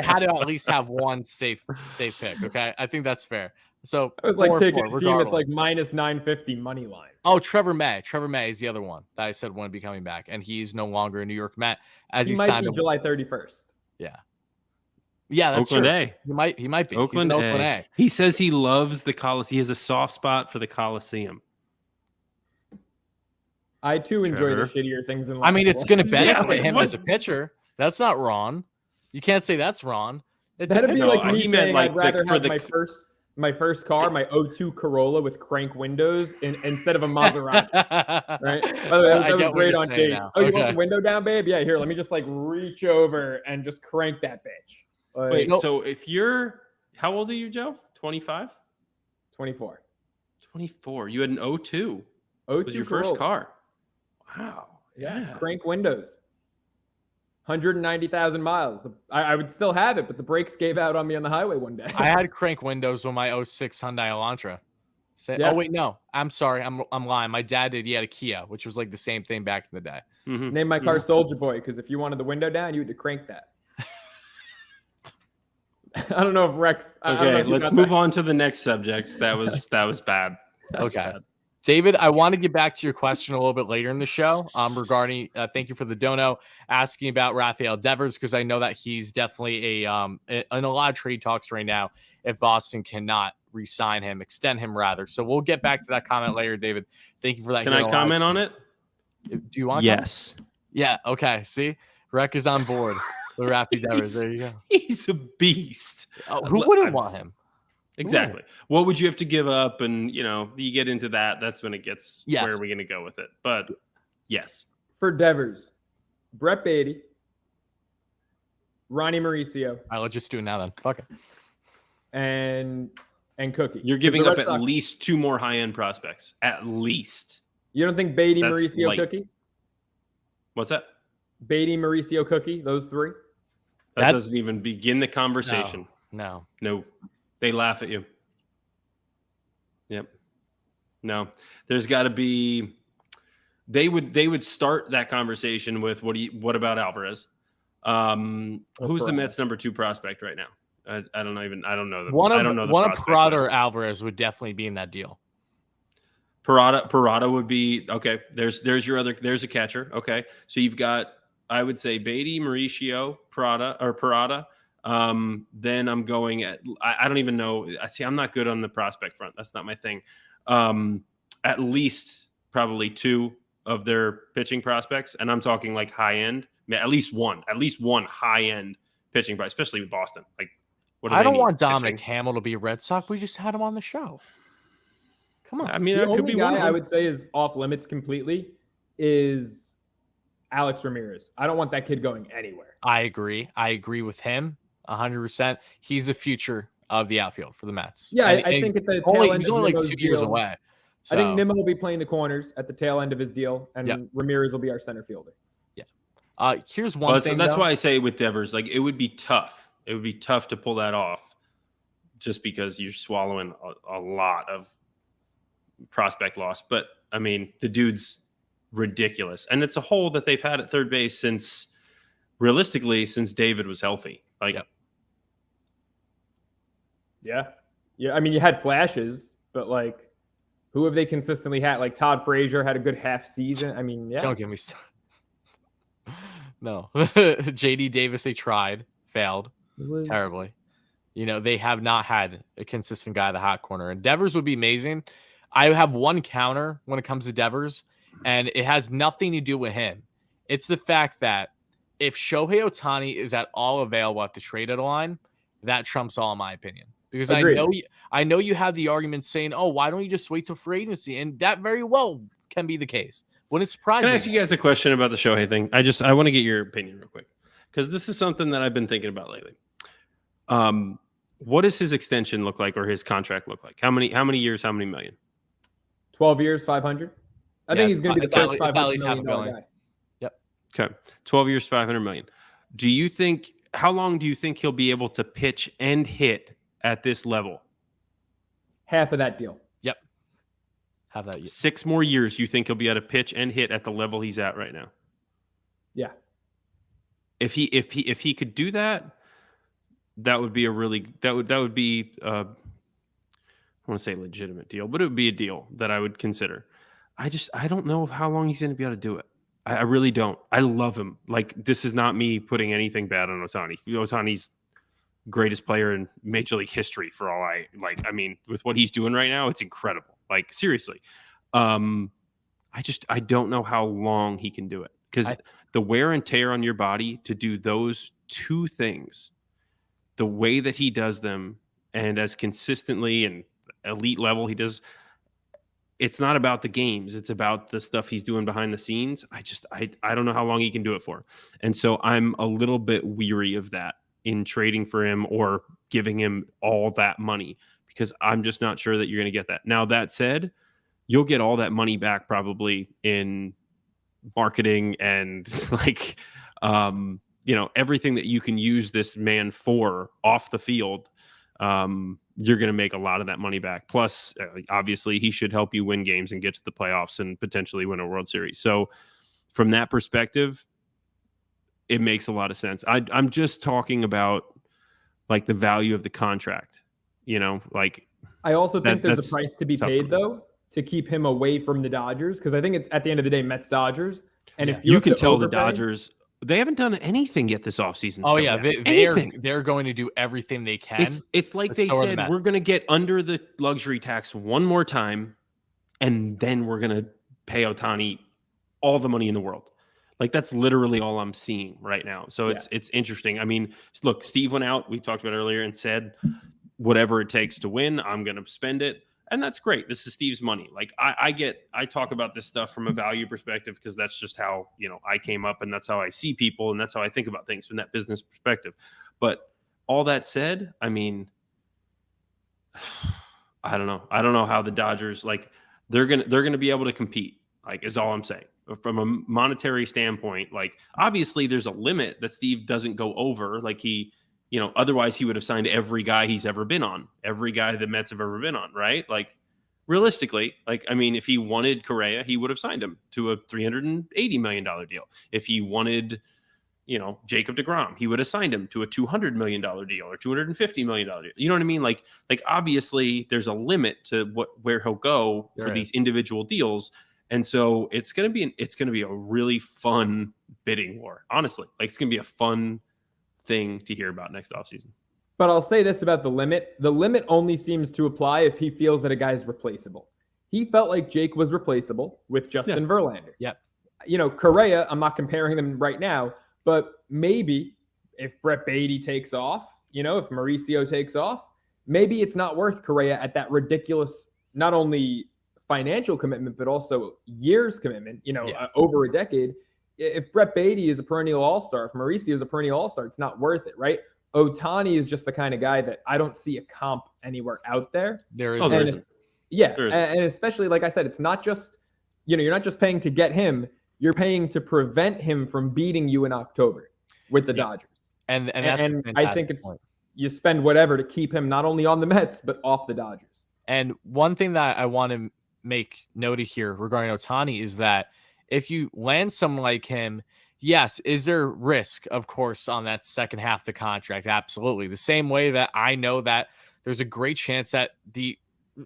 had to at least have one safe pick. Okay, I think that's fair. So I was like taking a team that's like minus 950 money line. Oh, Trevor May. Trevor May is the other one that I said wouldn't be coming back, and he's no longer a New York Met as he might signed be July 31st. Yeah, that's Oakland true. A. He might be Oakland A. He says he loves the Coliseum. He has a soft spot for the Coliseum. I too enjoy the shittier things in life. I mean, it's going to benefit him as a pitcher. That's not wrong. You can't say that's wrong. That'd be like me saying I'd rather have my first my first car, my 02 Corolla with crank windows instead of a Maserati. Right? By the way, that was great on dates. Now. Oh, you want the window down, babe? Yeah, here, let me just like reach over and just crank that bitch. Like, wait, so if you're, how old are you, Joe? 25? 24. 24. You had an 02. 02 was your Corolla. first car. Wow. Yeah. Crank windows. 190,000 miles. I would still have it, but the brakes gave out on me on the highway one day. I had crank windows with my 06 Hyundai Elantra. Yeah. Oh wait, no, I'm sorry, I'm lying. My dad did. He had a Kia, which was like the same thing back in the day. Mm-hmm. Name my car Soldier Boy, because if you wanted the window down, you had to crank that. I don't know if Rex. Okay, let's move on to the next subject. That was bad. Okay. David, I want to get back to your question a little bit later in the show regarding, thank you for the dono, asking about Rafael Devers, because I know that he's definitely in a lot of trade talks right now if Boston cannot re-sign him, extend him rather. So we'll get back to that comment later, David. Thank you for that. Can I comment on it? Do you want Yes. Yeah, okay. See? Rec is on board with Rafi Devers. There you go. He's a beast. Who wouldn't want him? Exactly. Ooh. What would you have to give up? And, you get into that. That's when it gets, where are we going to go with it? But, yes. For Devers, Brett Beatty, Ronnie Mauricio. All right, let's just do it now then. Fuck it. And Cookie. You're giving up at least 2 more high-end prospects. At least. You don't think Beatty, Mauricio, Cookie? What's that? Beatty, Mauricio, Cookie, those 3? That doesn't even begin the conversation. No. They laugh at you. Yep. No. There's got to be. They would start that conversation with what about Alvarez? Who's the Mets number 2 prospect right now? I don't know. One of Parada or Alvarez would definitely be in that deal. Parada would be okay. There's a catcher. Okay, so you've got, I would say, Beatty, Mauricio, Parada. Then I'm going at, I don't even know. I'm not good on the prospect front. That's not my thing. At least probably 2 of their pitching prospects, and I'm talking like high end. At least one high end pitching price, especially with Boston. Like, I don't want Dominic Hamill to be a Red Sox. We just had him on the show. Come on. I mean, the only guy I would say is off limits completely is Alex Ramirez. I don't want that kid going anywhere. I agree with him 100%. He's the future of the outfield for the Mets. Yeah, I think at the tail end he's only like 2 years away. So. I think Nimmo will be playing the corners at the tail end of his deal, and Ramirez will be our center fielder. Yeah. Here's one thing. That's why I say with Devers, like, it would be tough. It would be tough to pull that off, just because you're swallowing a lot of prospect loss. But I mean, the dude's ridiculous, and it's a hole that they've had at third base since David was healthy. Like, yeah. I mean, you had flashes, but like, who have they consistently had? Like, Todd Frazier had a good half season. I mean, yeah. Don't get me started. No, JD Davis, they tried, failed terribly. They have not had a consistent guy at the hot corner, and Devers would be amazing. I have one counter when it comes to Devers, and it has nothing to do with him. It's the fact that if Shohei Ohtani is at all available at the trade deadline, that trumps all, in my opinion. Because I know you have the argument saying, "Oh, why don't you just wait till free agency?" And that very well can be the case. Wouldn't surprise me. Can I ask you guys a question about the Shohei thing? I want to get your opinion real quick, because this is something that I've been thinking about lately. What does his extension look like, or his contract look like? How many years? How many million? 12 years, 500. I think he's going to be the first $500 million guy. Yep. Okay. 12 years, 500 million. How long do you think he'll be able to pitch and hit at this level? Half of that deal. Yep. Have that. 6 more years, you think he'll be able to pitch and hit at the level he's at right now? Yeah. If he could do that, that would be I want to say legitimate deal, but it would be a deal that I would consider. I don't know how long he's going to be able to do it. I really don't. I love him. Like, this is not me putting anything bad on Ohtani. Ohtani's greatest player in Major League history for all I like. I mean, with what he's doing right now, it's incredible. Like, seriously. I don't know how long he can do it, because the wear and tear on your body to do those 2 things, the way that he does them, and as consistently and elite level he does, it's not about the games. It's about the stuff he's doing behind the scenes. I don't know how long he can do it for. And so I'm a little bit weary of that in trading for him or giving him all that money, because I'm just not sure that you're going to get that. Now, that said, you'll get all that money back probably in marketing and like, everything that you can use this man for off the field. You're going to make a lot of that money back. Plus, obviously, he should help you win games and get to the playoffs and potentially win a World Series. So from that perspective, it makes a lot of sense. I'm just talking about like the value of the contract, like I also think there's a price to be paid though, to keep him away from the Dodgers. Cause I think it's at the end of the day, Mets Dodgers. And if you can tell the Dodgers, they haven't done anything yet this offseason. Oh yeah, they're going to do everything they can. It's like they said, we're going to get under the luxury tax one more time, and then we're going to pay Ohtani all the money in the world. Like that's literally all I'm seeing right now. So it's interesting. I mean, look, Steve went out, we talked about earlier, and said, whatever it takes to win, I'm going to spend it. And that's great. This is Steve's money. Like I talk about this stuff from a value perspective because that's just how, I came up, and that's how I see people, and that's how I think about things from that business perspective. But all that said, I mean, I don't know. I don't know how the Dodgers, like they're going to be able to compete, like is all I'm saying. From a monetary standpoint, like obviously there's a limit that Steve doesn't go over. Like he, otherwise he would have signed every guy he's ever been on, every guy the Mets have ever been on, right? Like realistically, like, I mean, if he wanted Correa, he would have signed him to a $380 million deal. If he wanted, Jacob deGrom, he would have signed him to a $200 million deal or $250 million deal. You know what I mean? Like obviously there's a limit to where he'll go for these individual deals. And so it's going to be a really fun bidding war, honestly. Like it's going to be a fun thing to hear about next offseason. But I'll say this about the limit. The limit only seems to apply if he feels that a guy is replaceable. He felt like Jake was replaceable with Justin Verlander. Yep. Correa, I'm not comparing them right now, but maybe if Brett Beatty takes off, if Mauricio takes off, maybe it's not worth Correa at that ridiculous, not only financial commitment, but also years commitment, over a decade. If Brett Beatty is a perennial all-star, if Mauricio is a perennial all-star, it's not worth it, right? Ohtani is just the kind of guy that I don't see a comp anywhere out there. There is. Oh, there isn't. Yeah. And especially, like I said, it's not just, you're not just paying to get him, you're paying to prevent him from beating you in October with the Dodgers. And I think it's, you spend whatever to keep him not only on the Mets, but off the Dodgers. And one thing that I want to make noted here regarding Ohtani is that if you land someone like him, yes, is there risk, of course, on that second half of the contract? Absolutely. The same way that I know that there's a great chance that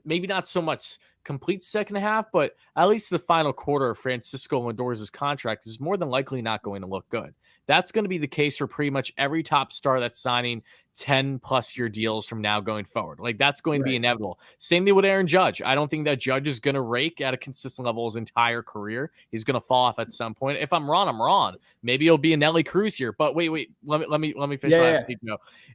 maybe not so much complete second half, but at least the final quarter of Francisco Lindor's contract is more than likely not going to look good. That's going to be the case for pretty much every top star that's signing 10+ year deals from now going forward. Like that's going to be inevitable. Same thing with Aaron Judge. I don't think that Judge is going to rake at a consistent level his entire career. He's going to fall off at some point. If I'm wrong, I'm wrong. Maybe it'll be a Nelly Cruz here. But wait. Let me finish.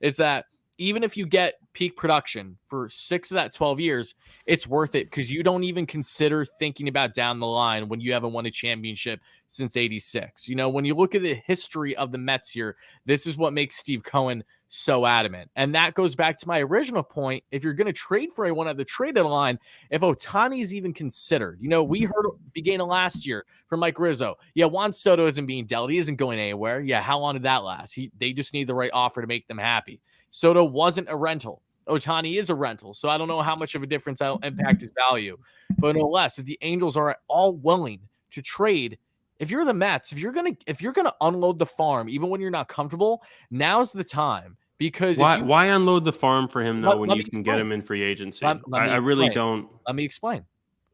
Is that even if you get peak production for 6 of that 12 years, it's worth it because you don't even consider thinking about down the line when you haven't won a championship since '86. When you look at the history of the Mets here, this is what makes Steve Cohen so adamant. And that goes back to my original point. If you're going to trade for anyone at the trade deadline, if Ohtani is even considered, we heard beginning of last year from Mike Rizzo. Yeah, Juan Soto isn't being dealt. He isn't going anywhere. Yeah, how long did that last? They just need the right offer to make them happy. Soto wasn't a rental. Ohtani is a rental. So I don't know how much of a difference that'll impact his value. But no less, if the Angels are all willing to trade, if you're the Mets, if you're gonna unload the farm, even when you're not comfortable, now's the time. Because why unload the farm for him though when you can get him in free agency? I really don't. Let me explain.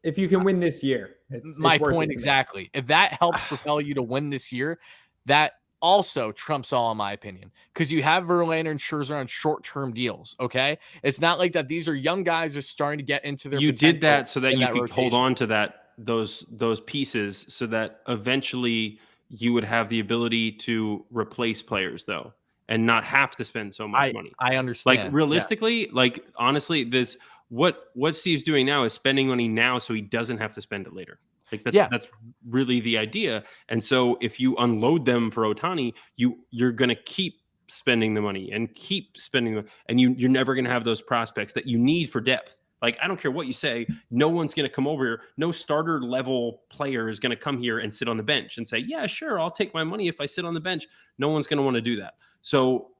If you can win this year, my point exactly. If that helps propel you to win this year, that also trumps all in my opinion, because you have Verlander and Scherzer on short-term deals. Okay, it's not like that. These are young guys are starting to get into their. You did that so that you could hold on to those pieces, so that eventually you would have the ability to replace players though. and not have to spend so much money. I understand. Like realistically, like honestly, this what Steve's doing now is spending money now so he doesn't have to spend it later. Like that's really the idea. And so if you unload them for Ohtani, you're gonna keep spending the money and keep spending and you're never gonna have those prospects that you need for depth. Like, I don't care what you say, no one's going to come over here. No starter level player is going to come here and sit on the bench and say, yeah, sure, I'll take my money if I sit on the bench. No one's going to want to do that. So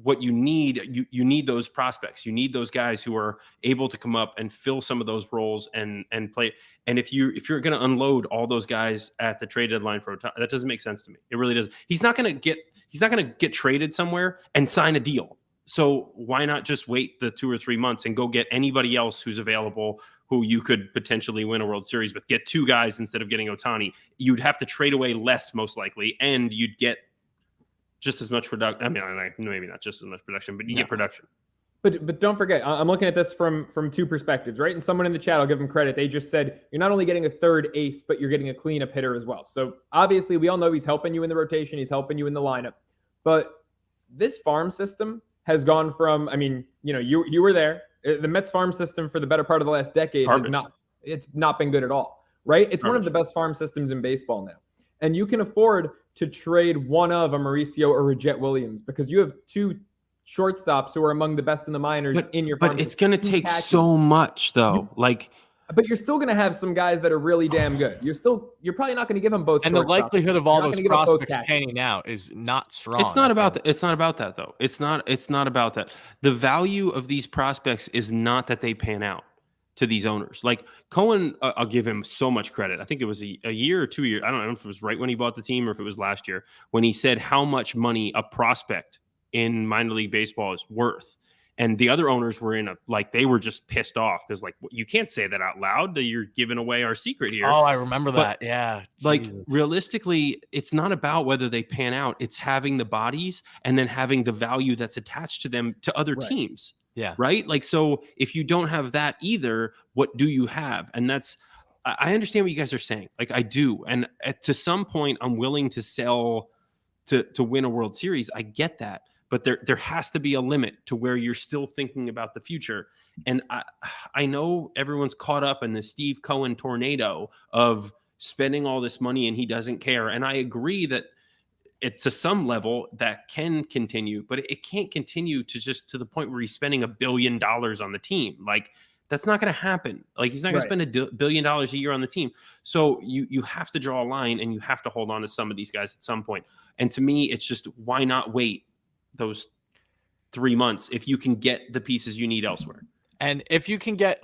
what you need, you need those prospects. You need those guys who are able to come up and fill some of those roles and play. And if you're going to unload all those guys at the trade deadline for Ohtani, that doesn't make sense to me. It really doesn't. He's not going to get traded somewhere and sign a deal. So why not just wait the 2 or 3 months and go get anybody else who's available who you could potentially win a World Series with? Get 2 guys instead of getting Ohtani. You'd have to trade away less, most likely, and you'd get just as much production. I mean, maybe not just as much production, but you get production. But don't forget, I'm looking at this from 2 perspectives, right? And someone in the chat, I'll give them credit. They just said you're not only getting a third ace, but you're getting a cleanup hitter as well. So obviously, we all know he's helping you in the rotation. He's helping you in the lineup. But this farm system has gone from, I mean, you were there. The Mets farm system for the better part of the last decade it's not been good at all, right? It's one of the best farm systems in baseball now. And you can afford to trade one of a Mauricio or a Jet Williams because you have 2 shortstops who are among the best in the minors in your farm. But it's going to take so much though. But you're still going to have some guys that are really damn good. You're probably not going to give them both. And the likelihood of all those prospects panning out is not strong. It's not about that. It's not about that though. It's not about that. The value of these prospects is not that they pan out to these owners. Like Cohen, I'll give him so much credit. I think it was a year or 2 years. I don't know if it was right when he bought the team or if it was last year when he said how much money a prospect in minor league baseball is worth. And the other owners were they were just pissed off because you can't say that out loud. That you're giving away our secret here. Oh, I remember that. Yeah. Realistically, it's not about whether they pan out. It's having the bodies and then having the value that's attached to them to other teams. Yeah. Right. So if you don't have that either, what do you have? And I understand what you guys are saying. I do. And to some point, I'm willing to sell to win a World Series. I get that. But there has to be a limit to where you're still thinking about the future. And I know everyone's caught up in the Steve Cohen tornado of spending all this money and he doesn't care. And I agree that to some level that can continue, but it can't continue to the point where he's spending $1 billion on the team. That's not going to happen. He's not going to spend $1 billion a year on the team. So you have to draw a line and you have to hold on to some of these guys at some point. And to me, it's just, why not wait those 3 months if you can get the pieces you need elsewhere? And if you can get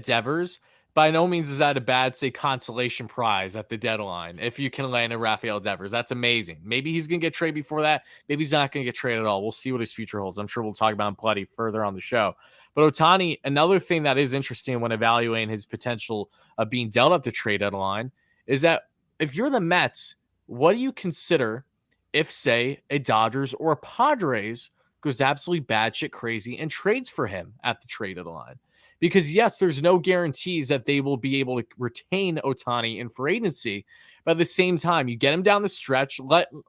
Devers, by no means is that a bad, say, consolation prize at the deadline. If you can land a Rafael Devers, that's amazing. Maybe he's going to get traded before that. Maybe he's not going to get traded at all. We'll see what his future holds. I'm sure we'll talk about him plenty further on the show. But Ohtani, another thing that is interesting when evaluating his potential of being dealt at the trade deadline is that if you're the Mets, what do you consider if, say, a Dodgers or a Padres goes absolutely batshit crazy and trades for him at the trade deadline? Because, yes, there's no guarantees that they will be able to retain Ohtani in free agency. But at the same time, you get him down the stretch.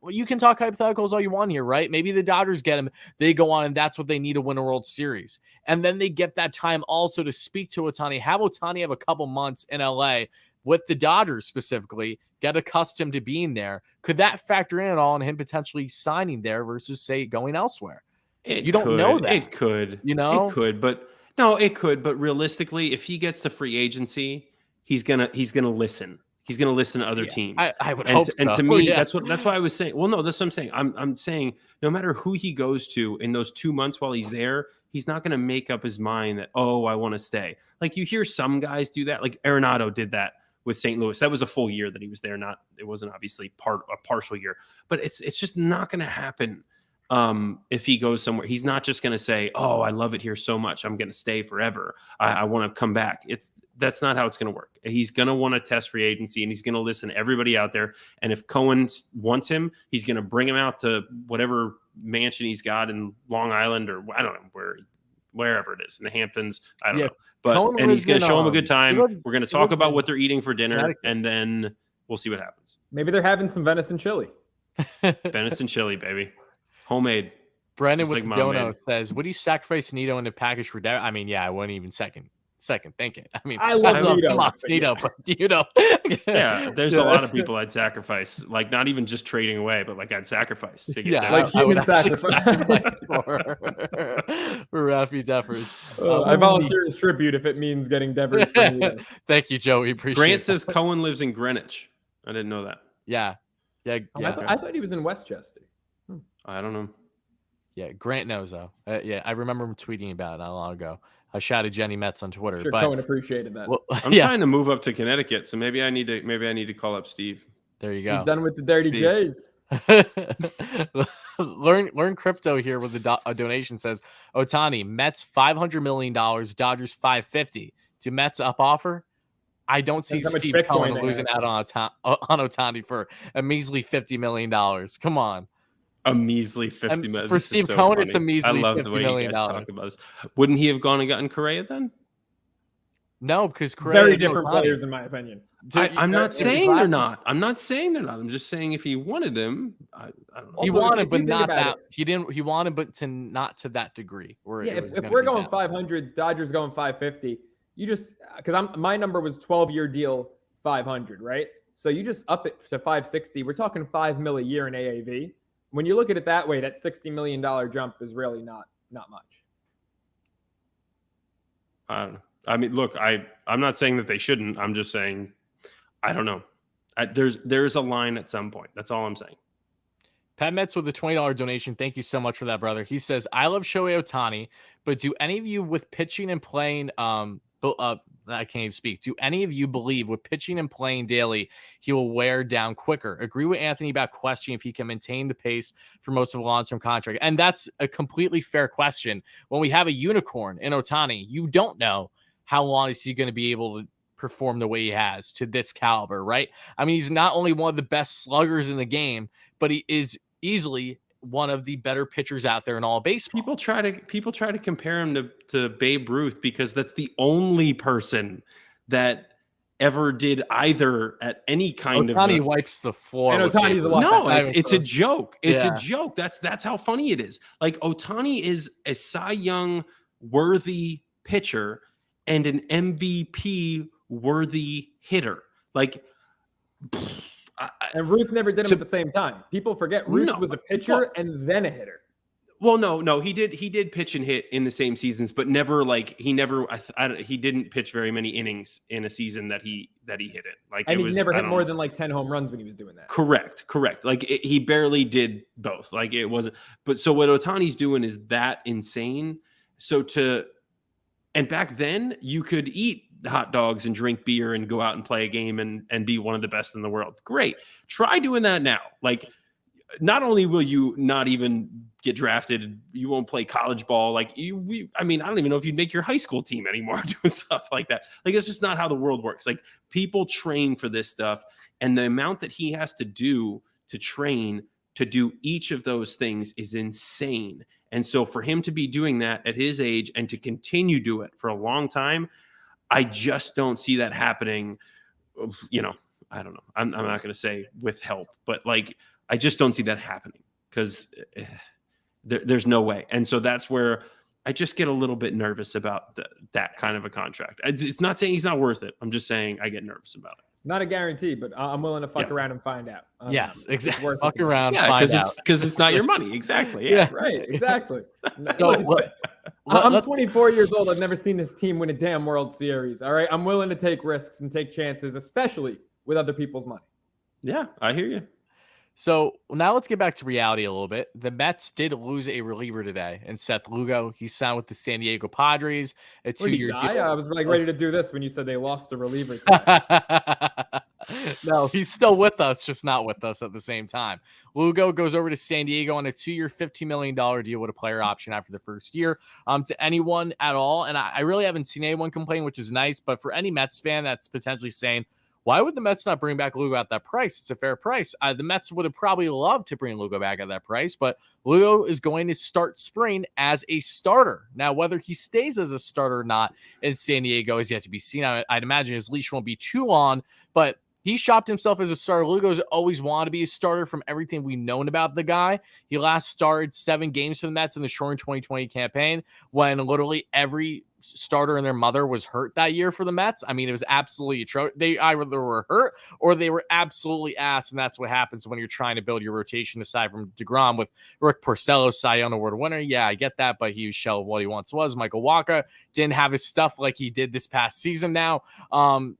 You can talk hypotheticals all you want here, right? Maybe the Dodgers get him. They go on, and that's what they need to win a World Series. And then they get that time also to speak to Ohtani, have Ohtani have a couple months in L.A., with the Dodgers specifically, get accustomed to being there. Could that factor in at all in him potentially signing there versus, say, going elsewhere? You don't know that. It could. It could, but no, it could. But realistically, if he gets to free agency, he's gonna listen. He's gonna listen to other teams. I would hope so. And to me, that's why I was saying. Well, no, that's what I'm saying. I'm saying no matter who he goes to in those 2 months while he's there, he's not gonna make up his mind that, oh, I want to stay. You hear some guys do that. Arenado did that with St. Louis. That was a full year that he was there. It wasn't obviously a partial year, but it's just not going to happen. If he goes somewhere, he's not just going to say, oh, I love it here so much, I'm going to stay forever. I want to come back. That's not how it's going to work. He's going to want to test free agency and he's going to listen to everybody out there. And if Cohen wants him, he's going to bring him out to whatever mansion he's got in Long Island or I don't know wherever it is in the Hamptons. I don't know. And he's going to show him a good time. We're going to talk about what they're eating for dinner, and then we'll see what happens. Maybe they're having some venison chili. Venison chili, baby. Homemade. Brendan with the dono says, "Would you sacrifice Nito in the package for Devin?" I mean, yeah, I wouldn't even second think it. I mean, I love Nito. Come on, Nito, but you know, yeah, there's a lot of people I'd sacrifice, like not even just trading away, but like I'd sacrifice to get like human sacrifice for Rafi Devers. I volunteer as tribute if it means getting Devers. Thank you, Joe. We appreciate it. Grant says Cohen lives in Greenwich. I didn't know that. Yeah. I thought he was in Westchester. I don't know. Yeah, Grant knows though. I remember him tweeting about it not long ago. I shouted Jenny Metz on Twitter. Sure, Cohen appreciated that. Well, I'm trying to move up to Connecticut, so maybe I need to call up Steve. There you go. He's done with the Dirty J's. learn crypto here with a donation says Ohtani Mets $500 million, Dodgers $550. Do Mets up offer? I don't see Steve Cohen losing out on Ohtani for a measly $50 million. Come on. A measly $50 million. For Steve Cohen, it's a measly $50 million. I love the way you guys talk about this. Wouldn't he have gone and gotten Correa then? No, because Correa very different players, in my opinion. I'm not saying they're not. I'm not saying they're not. I'm just saying if he wanted him, I don't know. He wanted, but not that. He didn't. He wanted, but not to that degree. If we're going 500, Dodgers going 550. You just because my number was 12-year deal 500, right? So you just up it to 560. We're talking $5 million a year in AAV. When you look at it that way, that $60 million jump is really not much. I don't know. I mean, look, I'm not saying that they shouldn't. I'm just saying, I don't know. There's a line at some point. That's all I'm saying. Pat Metz with a $20 donation. Thank you so much for that, brother. He says, I love Shohei Ohtani, but do any of you with pitching and playing I can't even speak. Do any of you believe with pitching and playing daily, he will wear down quicker? Agree with Anthony about questioning if he can maintain the pace for most of a long-term contract. And that's a completely fair question. When we have a unicorn in Ohtani, you don't know how long is he going to be able to perform the way he has to this caliber, right? I mean, he's not only one of the best sluggers in the game, but he is easily one of the better pitchers out there in all baseball. People try to compare him to Babe Ruth because that's the only person that ever did either at any kind of. Ohtani wipes the floor. And Ohtani's a lot. No, it's a joke. It's a joke. That's how funny it is. Like Ohtani is a Cy Young worthy pitcher and an MVP worthy hitter. Like. And Ruth never did them at the same time. People forget Ruth was a pitcher and then a hitter. Well, no, he did pitch and hit in the same seasons, but never he didn't pitch very many innings in a season that he hit it. Like, and he never hit more than like 10 home runs when he was doing that. Correct. Like he barely did both. Like it wasn't. But so what Ohtani's doing is that insane. And back then you could eat hot dogs and drink beer and go out and play a game and be one of the best in the world. Great. Try doing that now. Like, not only will you not even get drafted, you won't play college ball. Like I don't even know if you'd make your high school team anymore doing stuff like that. Like, it's just not how the world works. Like, people train for this stuff, and the amount that he has to do to train to do each of those things is insane. And so for him to be doing that at his age and to continue to do it for a long time, I just don't see that happening. I don't know. I'm not going to say with help, but like, I just don't see that happening because there's no way. And so that's where I just get a little bit nervous about that kind of a contract. It's not saying he's not worth it. I'm just saying I get nervous about it. It's not a guarantee, but I'm willing to fuck around and find out. Yes, exactly. Fuck around, because it's not your money. Exactly. Yeah, right. Exactly. I'm 24 years old. I've never seen this team win a damn World Series. All right, I'm willing to take risks and take chances, especially with other people's money. Yeah, I hear you. So now let's get back to reality a little bit. The Mets did lose a reliever today, and Seth Lugo. He signed with the San Diego Padres. A 2-year deal. I was like ready to do this when you said they lost the reliever. No, he's still with us, just not with us at the same time. Lugo goes over to San Diego on a 2-year, $15 million deal with a player option after the first year. To anyone at all, and I really haven't seen anyone complain, which is nice. But for any Mets fan that's potentially saying, why would the Mets not bring back Lugo at that price? It's a fair price. The Mets would have probably loved to bring Lugo back at that price, but Lugo is going to start spring as a starter. Now, whether he stays as a starter or not in San Diego is yet to be seen. I'd imagine his leash won't be too long, but he shopped himself as a starter. Lugo's always wanted to be a starter from everything we've known about the guy. He last started 7 games for the Mets in the short 2020 campaign when literally every starter and their mother was hurt that year for the Mets. I mean, it was absolutely atrocious. They either were hurt or they were absolutely ass, and that's what happens when you're trying to build your rotation aside from DeGrom with Rick Porcello, Cy Young Award winner. Yeah, I get that, but he was shell of what he once was. Michael Wacha didn't have his stuff like he did this past season now.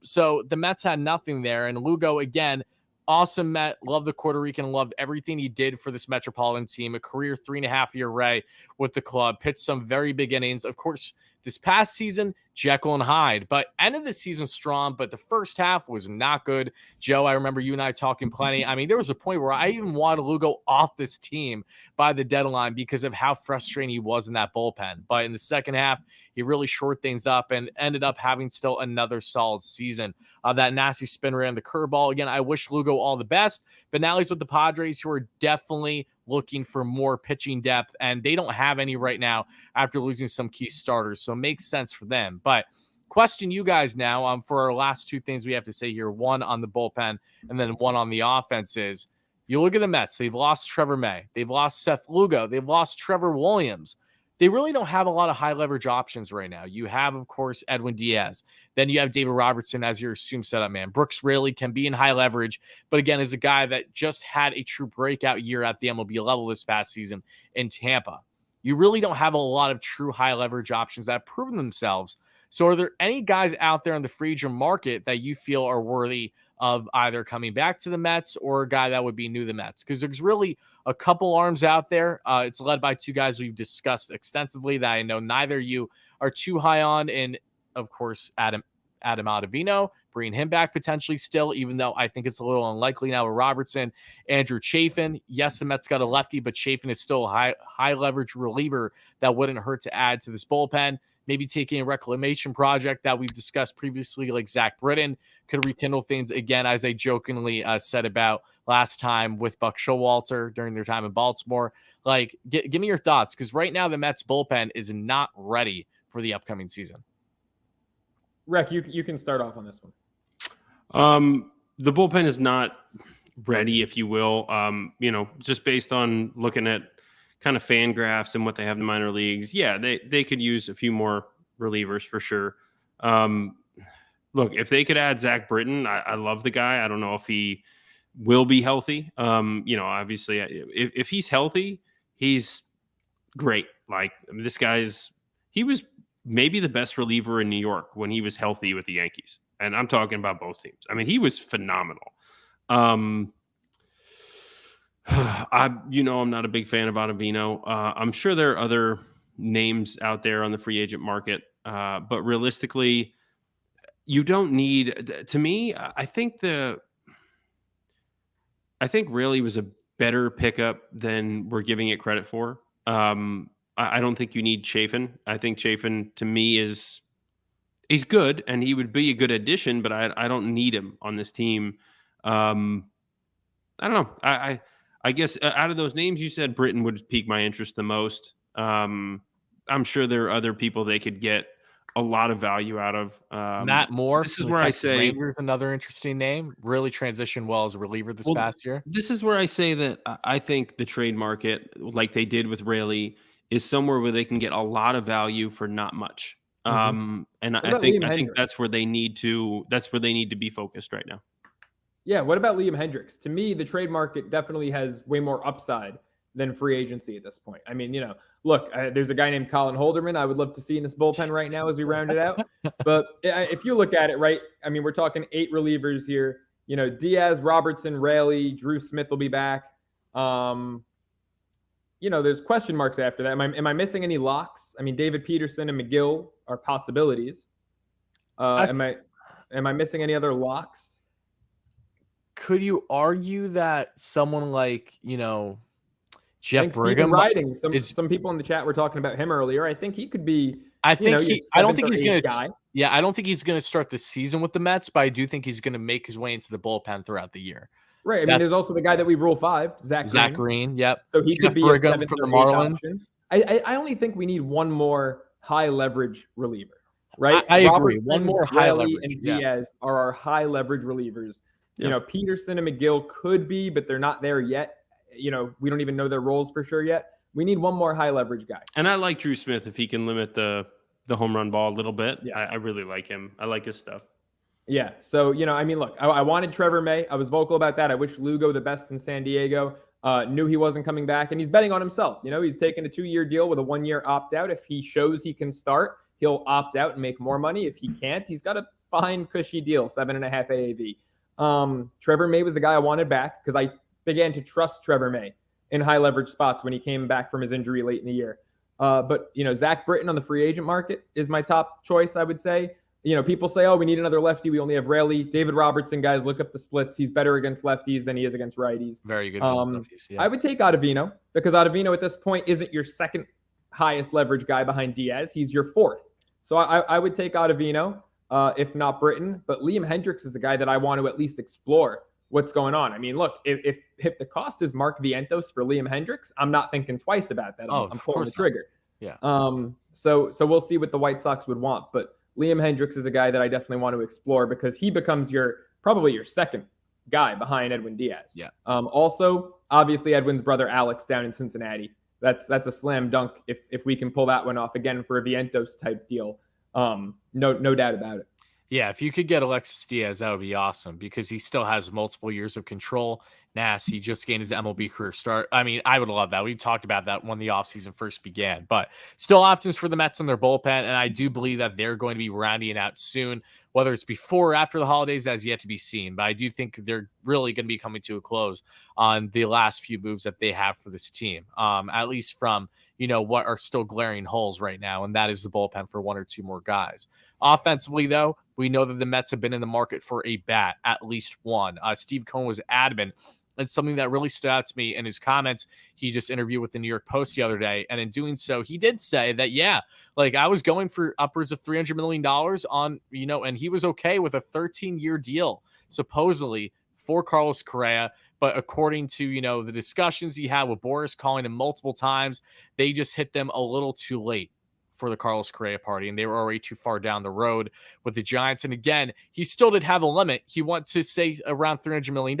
So the Mets had nothing there, and Lugo, again, awesome Met. Love the Puerto Rican. Loved everything he did for this Metropolitan team. A career 3.5-year Ray with the club. Pitched some very big innings. Of course, this past season, Jekyll and Hyde, but ended the season strong, but the first half was not good. Joe, I remember you and I talking plenty. I mean, there was a point where I even wanted Lugo off this team by the deadline because of how frustrating he was in that bullpen. But in the second half, he really shored things up and ended up having still another solid season. That nasty spin rate on the curveball. Again, I wish Lugo all the best, but now he's with the Padres, who are definitely looking for more pitching depth, and they don't have any right now after losing some key starters, so it makes sense for them. But question you guys now for our last 2 things we have to say here, one on the bullpen and then one on the offense is, you look at the Mets, they've lost Trevor May, they've lost Seth Lugo, they've lost Trevor Williams. They really don't have a lot of high leverage options right now. You have, of course, Edwin Diaz. Then you have David Robertson as your assumed setup man. Brooks Raley can be in high leverage, but again, is a guy that just had a true breakout year at the MLB level this past season in Tampa. You really don't have a lot of true high leverage options that have proven themselves. So are there any guys out there in the free agent market that you feel are worthy of either coming back to the Mets or a guy that would be new to the Mets? Because there's really a couple arms out there. It's led by 2 guys we've discussed extensively that I know neither of you are too high on. And of course, Adam Ottavino, bringing him back potentially still, even though I think it's a little unlikely now with Robertson. Andrew Chafin. Yes, the Mets got a lefty, but Chafin is still a high leverage reliever that wouldn't hurt to add to this bullpen. Maybe taking a reclamation project that we've discussed previously, like Zach Britton, could rekindle things again, as I jokingly said about last time with Buck Showalter during their time in Baltimore. Like, give me your thoughts, because right now the Mets bullpen is not ready for the upcoming season. Rec, you can start off on this one. The bullpen is not ready, if you will. Just based on looking at kind of fan graphs and what they have in the minor leagues. Yeah, they could use a few more relievers for sure. Look, if they could add Zach Britton, I love the guy. I don't know if he will be healthy. Obviously, if he's healthy, he's great. Like, I mean, he was maybe the best reliever in New York when he was healthy with the Yankees. And I'm talking about both teams. I mean, he was phenomenal. I'm not a big fan of Ottavino. I'm sure there are other names out there on the free agent market, but realistically, you don't need. To me, I think really was a better pickup than we're giving it credit for. I don't think you need Chafin. I think Chafin, to me, he's good and he would be a good addition, but I don't need him on this team. I don't know. I guess out of those names you said, Britton would pique my interest the most. I'm sure there are other people they could get a lot of value out of. Matt Moore. This is where I say Rangers, another interesting name. Really transitioned well as a reliever this past year. This is where I say that I think the trade market, like they did with Raley, is somewhere where they can get a lot of value for not much. And I think that's where they need to. That's where they need to be focused right now. Yeah, what about Liam Hendricks? To me, the trade market definitely has way more upside than free agency at this point. I mean, look, there's a guy named Colin Holderman I would love to see in this bullpen right now as we round it out. But if you look at it, right, I mean, we're talking 8 relievers here. Diaz, Robertson, Raley, Drew Smith will be back. There's question marks after that. Am I missing any locks? I mean, David Peterson and McGill are possibilities. Am I missing any other locks? Could you argue that someone like, Jeff Brigham riding? Some people in the chat were talking about him earlier. I think he could be. I don't think he's going to. Yeah, I don't think he's going to start the season with the Mets, but I do think he's going to make his way into the bullpen throughout the year. Right. I mean, there's also the guy that we rule 5, Zach Green. Yep. So he could be a 7 from the Marlins. I only think we need one more high leverage reliever. Right. I agree. One more high leverage. And Diaz are our high leverage relievers You know, Peterson and McGill could be, but they're not there yet. You know, we don't even know their roles for sure yet. We need one more high leverage guy. And I like Drew Smith if he can limit the home run ball a little bit. Yeah. I really like him. I like his stuff. Yeah. So, you know, I mean, look, I wanted Trevor May. I was vocal about that. I wish Lugo the best in San Diego. Knew he wasn't coming back, and he's betting on himself. You know, he's taking a 2-year deal with a 1-year opt-out. If he shows he can start, he'll opt out and make more money. If he can't, he's got a fine, cushy deal, 7.5 AAV. Trevor May was the guy I wanted back because I began to trust Trevor May in high leverage spots when he came back from his injury late in the year. But, you know, Zach Britton on the free agent market is my top choice, I would say. You know, people say, oh, we need another lefty. We only have Raley. David Robertson, guys, look up the splits. He's better against lefties than he is against righties. Very good against lefties. Yeah. I would take Ottavino because Ottavino at this point isn't your second highest leverage guy behind Diaz. He's your fourth. So I would take Ottavino, if not Britton. But Liam Hendricks is the guy that I want to at least explore what's going on. I mean, look, if the cost is Mark Vientos for Liam Hendricks, I'm not thinking twice about that. I'm pulling the trigger. Yeah. So we'll see what the White Sox would want. But Liam Hendricks is a guy that I definitely want to explore because he becomes probably your second guy behind Edwin Diaz. Yeah. Also, obviously, Edwin's brother Alex down in Cincinnati. That's a slam dunk if we can pull that one off again for a Vientos type deal. No doubt about it. Yeah, if you could get Alexis Diaz, that would be awesome because he still has multiple years of control. Nass, he just gained his MLB career start. I mean, I would love that. We talked about that when the offseason first began, but still options for the Mets in their bullpen. And I do believe that they're going to be rounding it out soon, whether it's before or after the holidays, as yet to be seen. But I do think they're really going to be coming to a close on the last few moves that they have for this team, at least from, you know, what are still glaring holes right now. And that is the bullpen for 1 or 2 more guys. Offensively, though, we know that the Mets have been in the market for a bat, at least one. Steve Cohen was adamant. It's something that really stood out to me in his comments. He just interviewed with the New York Post the other day. And in doing so, he did say that, yeah, like I was going for upwards of $300 million on, you know, and he was okay with a 13-year deal, supposedly for Carlos Correa. But according to, you know, the discussions he had with Boris calling him multiple times, they just hit them a little too late for the Carlos Correa party, and they were already too far down the road with the Giants. And again, he still did have a limit. He wanted to say around $300 million.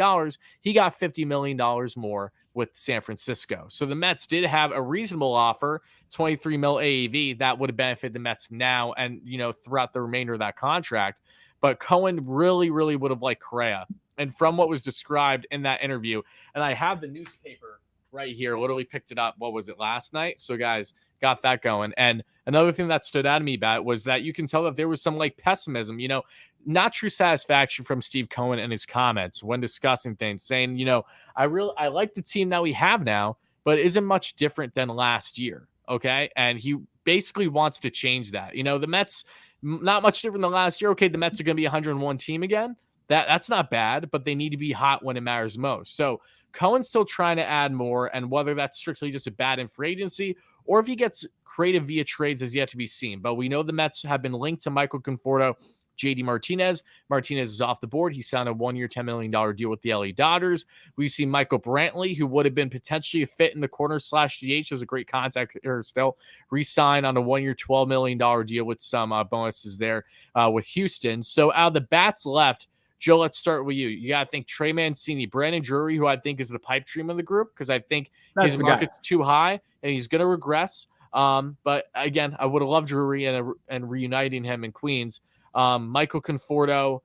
He got $50 million more with San Francisco. So the Mets did have a reasonable offer, 23 mil AAV, that would have benefited the Mets now and, you know, throughout the remainder of that contract. But Cohen really, really would have liked Correa. And from what was described in that interview, and I have the newspaper right here, literally picked it up. What was it, last night? So guys, got that going. And another thing that stood out to me about was that you can tell that there was some like pessimism, you know, not true satisfaction from Steve Cohen in his comments when discussing things, saying, you know, I like the team that we have now, but it isn't much different than last year. Okay. And he basically wants to change that. You know, the Mets, not much different than last year. Okay. The Mets are going to be a 101 team again. That's not bad, but they need to be hot when it matters most. So Cohen's still trying to add more, and whether that's strictly just a bat in free agency or if he gets creative via trades is yet to be seen. But we know the Mets have been linked to Michael Conforto, JD Martinez. Martinez is off the board. He signed a 1-year, $10 million deal with the LA Dodgers. We see Michael Brantley, who would have been potentially a fit in the corner/DH, as a great contact here still, re-sign on a 1-year, $12 million deal with some bonuses there with Houston. So out of the bats left, Joe, let's start with you. You got to think Trey Mancini, Brandon Drury, who I think is the pipe dream of the group, because I think his market's too high and he's going to regress. But again, I would have loved Drury and reuniting him in Queens. Michael Conforto.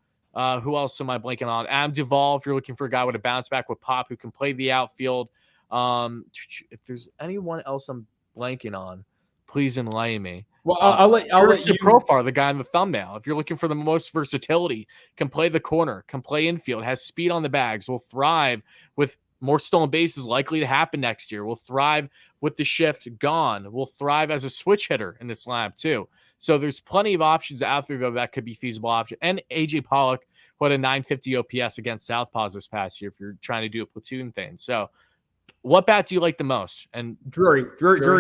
Who else am I blanking on? Adam Duvall, if you're looking for a guy with a bounce back with pop who can play the outfield. If there's anyone else I'm blanking on, please enlighten me. Well, I'll let you profile the guy in the thumbnail. If you're looking for the most versatility, can play the corner, can play infield, has speed on the bags, will thrive with more stolen bases likely to happen next year, will thrive with the shift gone, will thrive as a switch hitter in this lineup too. So there's plenty of options out there though that could be feasible option. And AJ Pollock, what a 950 OPS against Southpaws this past year if you're trying to do a platoon thing. So what bat do you like the most? And Drury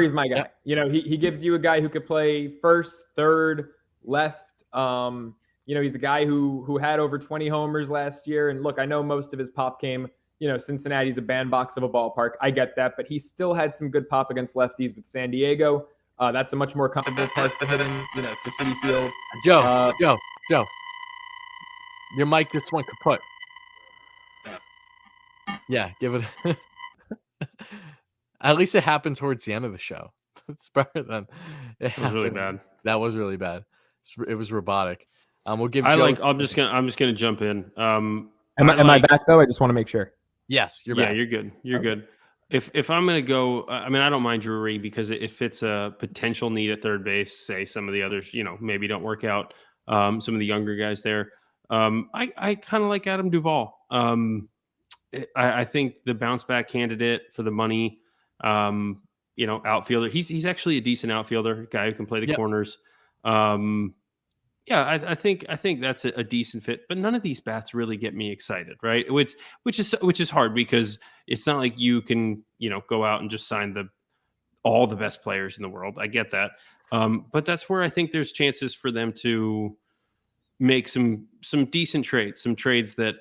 is my guy. Yeah. You know, he gives you a guy who could play first, third, left. You know, he's a guy who had over 20 homers last year. And look, I know most of his pop came, you know, Cincinnati's a bandbox of a ballpark. I get that, but he still had some good pop against lefties with San Diego. That's a much more comfortable park to hit in, you know, to Citi Field. Joe, your mic just went kaput. Yeah, give it. At least it happened towards the end of the show. It's better than it was really happened. bad. That was really bad. It was robotic. We'll give Joe. I'm just gonna jump in. Am I back though? I just want to make sure. Yes, you're back. Yeah, you're good. You're good. If I'm gonna go, I mean, I don't mind Drury because it fits a potential need at third base. Say some of the others, maybe don't work out. Some of the younger guys there. I kind of like Adam Duvall. I think the bounce back candidate for the money. Outfielder. He's actually a decent outfielder, guy who can play the corners. Yeah, I think that's a decent fit, but none of these bats really get me excited, right? Which is hard because it's not like you can go out and just sign all the best players in the world. I get that, but that's where I think there's chances for them to make some decent trades, some trades that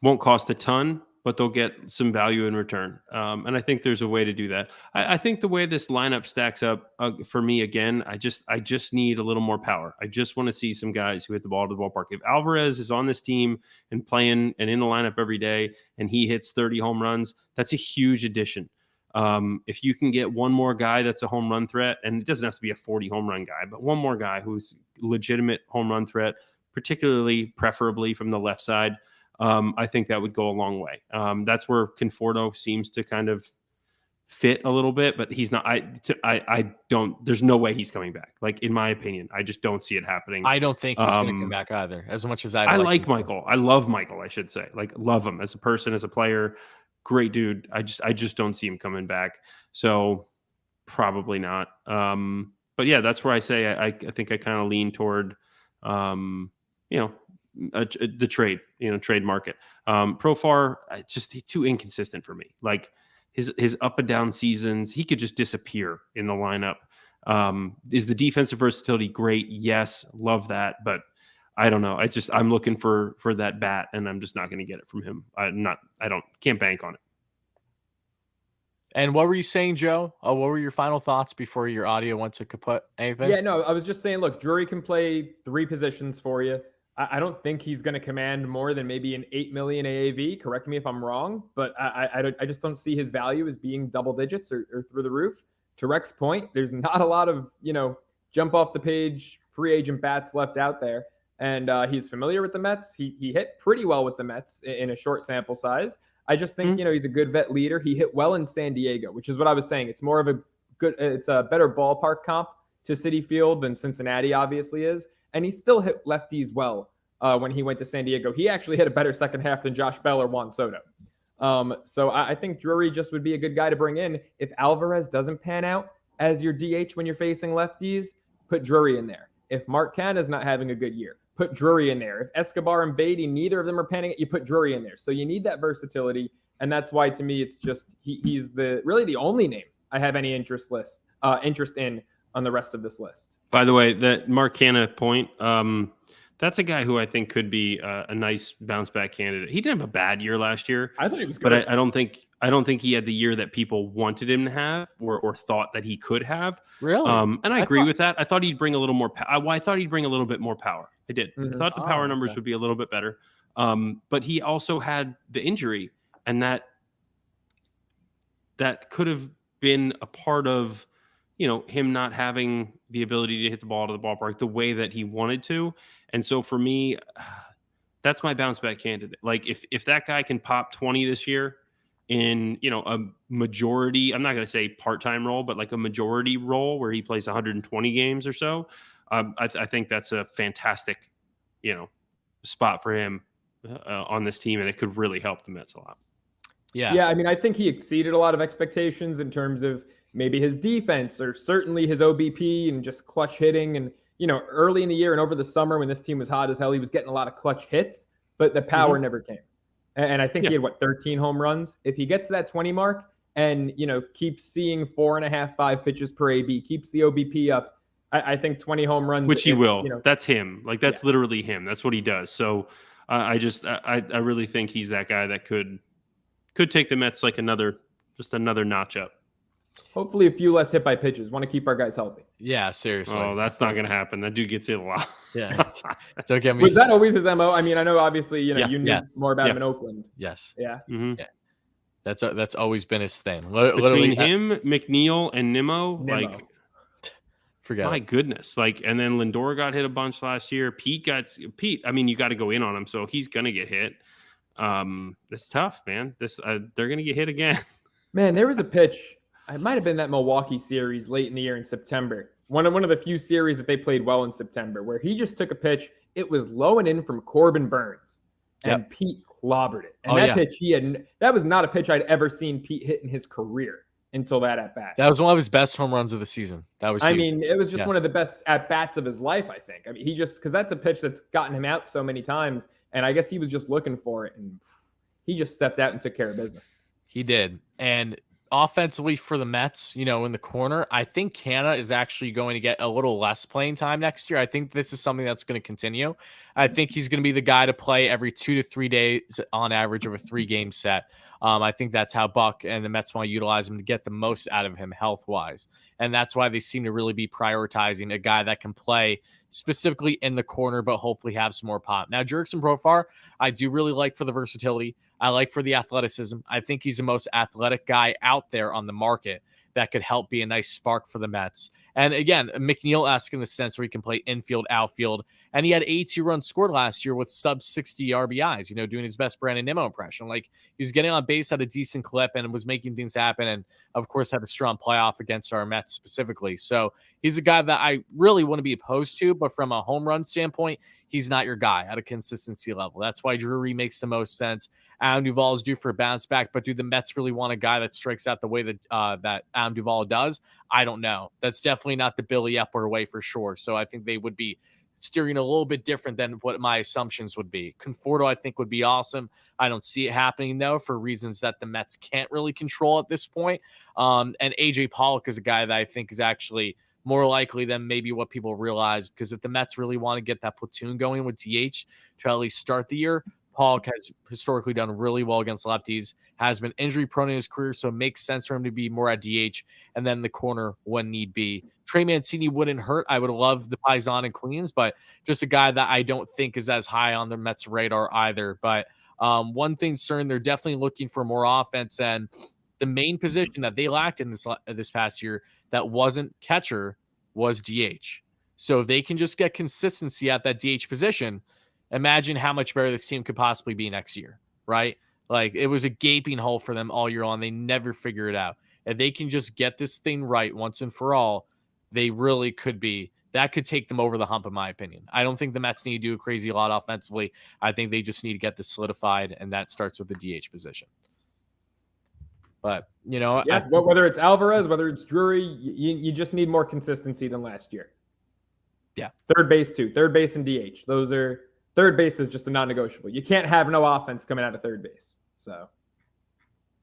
won't cost a ton, but they'll get some value in return. And I think there's a way to do that. I think the way this lineup stacks up for me, again, I just need a little more power. I just want to see some guys who hit the ball to the ballpark. If Alvarez is on this team and playing and in the lineup every day and he hits 30 home runs, that's a huge addition. If you can get one more guy that's a home run threat, and it doesn't have to be a 40 home run guy, but one more guy who's legitimate home run threat, preferably from the left side, I think that would go a long way. That's where Conforto seems to kind of fit a little bit, but he's not. I don't. There's no way he's coming back. Like, in my opinion, I just don't see it happening. I don't think he's going to come back either. As much as I like Michael. I love Michael. I should say, love him as a person, as a player. Great dude. I just don't see him coming back. So probably not. But yeah, that's where I say I think I kind of lean toward, the trade market. Profar, he's too inconsistent for me. Like his up and down seasons, he could just disappear in the lineup. Is the defensive versatility great? Yes, love that. But I don't know. I'm looking for that bat, and I'm just not going to get it from him. Can't bank on it. And what were you saying, Joe? What were your final thoughts before your audio went to kaput? Anything? Yeah, no, I was just saying, look, Drury can play 3 positions for you. I don't think he's going to command more than maybe an 8 million AAV. Correct me if I'm wrong, but I just don't see his value as being double digits or through the roof. To Rex's point, there's not a lot of, jump off the page free agent bats left out there. And he's familiar with the Mets. He hit pretty well with the Mets in a short sample size. I just think, he's a good vet leader. He hit well in San Diego, which is what I was saying. It's more of it's a better ballpark comp to Citi Field than Cincinnati obviously is. And he still hit lefties well when he went to San Diego. He actually hit a better second half than Josh Bell or Juan Soto. So I think Drury just would be a good guy to bring in. If Alvarez doesn't pan out as your DH when you're facing lefties, put Drury in there. If McCann is not having a good year, put Drury in there. If Escobar and Beatty, neither of them are panning it, you put Drury in there. So you need that versatility. And that's why, to me, it's just he's really the only name I have any interest in on the rest of this list. By the way, that McCann point, that's a guy who I think could be a nice bounce back candidate. He didn't have a bad year last year. I thought he was good. But I don't think he had the year that people wanted him to have or thought that he could have. Really? And I agree with that. I thought he'd bring a little more I thought he'd bring a little bit more power. I did. I thought the power numbers would be a little bit better. But he also had the injury, and that could have been a part of him not having the ability to hit the ball to the ballpark the way that he wanted to. And so for me, that's my bounce back candidate. Like if that guy can pop 20 this year in, a majority, I'm not going to say part-time role, but like a majority role where he plays 120 games or so, I think that's a fantastic, spot for him on this team. And it could really help the Mets a lot. Yeah. I mean, I think he exceeded a lot of expectations in terms of maybe his defense or certainly his OBP and just clutch hitting. And, early in the year and over the summer when this team was hot as hell, he was getting a lot of clutch hits, but the power never came. And I think he had 13 home runs. If he gets to that 20 mark and, keeps seeing 4.5, 5 pitches per AB, keeps the OBP up, I think 20 home runs. Which he will. That's him. Like that's literally him. That's what he does. So I really think he's that guy that could take the Mets like another notch up. Hopefully a few less hit by pitches. Want to keep our guys healthy. Yeah, seriously. Oh, that's not gonna happen. That dude gets hit a lot. Yeah. So get me. Was that always his MO? I mean, I know obviously, you knew more about him in Oakland. Yes. Yeah. Mm-hmm. Yeah. That's always been his thing. Between him, McNeil, and Nimmo, like, forget. My goodness, like, and then Lindor got hit a bunch last year. Pete. I mean, you got to go in on him, so he's gonna get hit. It's tough, man. They're gonna get hit again. Man, there was a pitch. It might have been that Milwaukee series late in the year in September. One of the few series that they played well in September, where he just took a pitch. It was low and in from Corbin Burns, and Pete clobbered it. And pitch that was not a pitch I'd ever seen Pete hit in his career until that at bat. That was one of his best home runs of the season. That was. I mean, it was just one of the best at bats of his life. I think. I mean, because that's a pitch that's gotten him out so many times, and I guess he was just looking for it, and he just stepped out and took care of business. He did, and offensively for the Mets, in the corner, I think Canna is actually going to get a little less playing time next year. I think this is something that's going to continue. I think he's going to be the guy to play every 2 to 3 days on average of a 3-game set. I think that's how Buck and the Mets want to utilize him to get the most out of him health-wise. And that's why they seem to really be prioritizing a guy that can play specifically in the corner, but hopefully have some more pop. Now, Jurickson Profar, I do really like for the versatility. I like for the athleticism. I think he's the most athletic guy out there on the market that could help be a nice spark for the Mets. And again, McNeil-esque in the sense where he can play infield, outfield. And he had 82 runs scored last year with sub 60 RBIs, doing his best Brandon Nimmo impression. Like, he was getting on base at a decent clip and was making things happen. And of course, had a strong playoff against our Mets specifically. So he's a guy that I really want to be opposed to, but from a home run standpoint, he's not your guy at a consistency level. That's why Drury makes the most sense. Adam Duvall is due for a bounce back, but do the Mets really want a guy that strikes out the way that that Adam Duvall does? I don't know. That's definitely not the Billy Epler way for sure. So I think they would be steering a little bit different than what my assumptions would be. Conforto, I think, would be awesome. I don't see it happening, though, for reasons that the Mets can't really control at this point. And AJ Pollock is a guy that I think is actually more likely than maybe what people realize, because if the Mets really want to get that platoon going with DH to at least start the year, Pollock has historically done really well against lefties, has been injury prone in his career, so it makes sense for him to be more at DH and then the corner when need be. Trey Mancini wouldn't hurt. I would love the Paisan in Queens, but just a guy that I don't think is as high on the Mets radar either. But one thing certain, they're definitely looking for more offense, and the main position that they lacked in this past year that wasn't catcher was DH. So if they can just get consistency at that DH position, imagine how much better this team could possibly be next year, right? Like, it was a gaping hole for them all year long. They never figure it out. If they can just get this thing right once and for all, they really could be. That could take them over the hump, in my opinion. I don't think the Mets need to do a crazy lot offensively. I think they just need to get this solidified, and that starts with the DH position. But, whether it's Alvarez, whether it's Drury, you just need more consistency than last year. Yeah. Third base, too. Third base and DH. Third base is just a non-negotiable. You can't have no offense coming out of third base. So,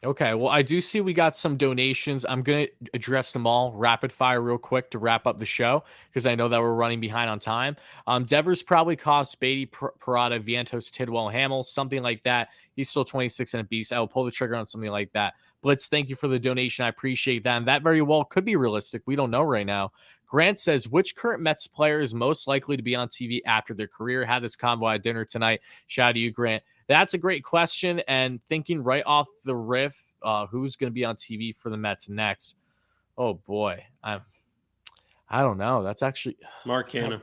okay. Well, I do see we got some donations. I'm going to address them all rapid fire real quick to wrap up the show, because I know that we're running behind on time. Devers probably cost Beatty, Parada, Vientos, Tidwell, Hamill, something like that. He's still 26 and a beast. I will pull the trigger on something like that. Blitz, thank you for the donation. I appreciate that. And that very well could be realistic. We don't know right now. Grant says, which current Mets player is most likely to be on TV after their career? Had this convo at dinner tonight. Shout out to you, Grant. That's a great question. And thinking right off the riff, who's going to be on TV for the Mets next? Oh, boy. I don't know. That's actually Mark Canna.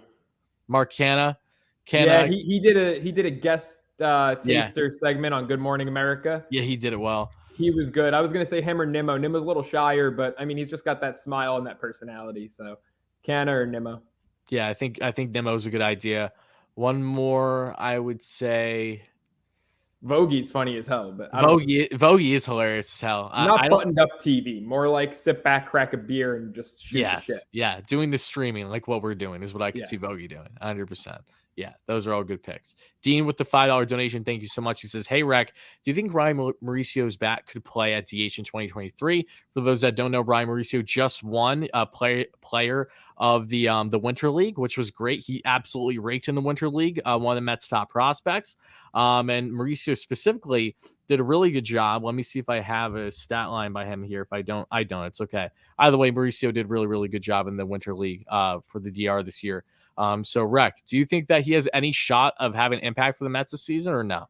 Yeah, he did a guest taster segment on Good Morning America. Yeah, he did it well. He was good. I was going to say him or Nimmo. Nimmo's a little shyer, but I mean, he's just got that smile and that personality. So Canna or Nimmo. Yeah, I think Nimmo's a good idea. One more, I would say Vogie's funny as hell, but Vogie is hilarious as hell. Not buttoned up TV, more like sit back, crack a beer, and just shoot the shit. Yeah, doing the streaming like what we're doing is what I could see Vogie doing. 100%. Yeah, those are all good picks. Dean with the $5 donation. Thank you so much. He says, "Hey, Rec, do you think Ryan Mauricio's bat could play at DH in 2023? For those that don't know, Ryan Mauricio just won player of the Winter League, which was great. He absolutely raked in the Winter League, one of the Mets' top prospects. And Mauricio specifically did a really good job. Let me see if I have a stat line by him here. If I don't. It's okay. Either way, Mauricio did really, really good job in the Winter League for the DR this year. So, Rec, do you think that he has any shot of having impact for the Mets this season or no?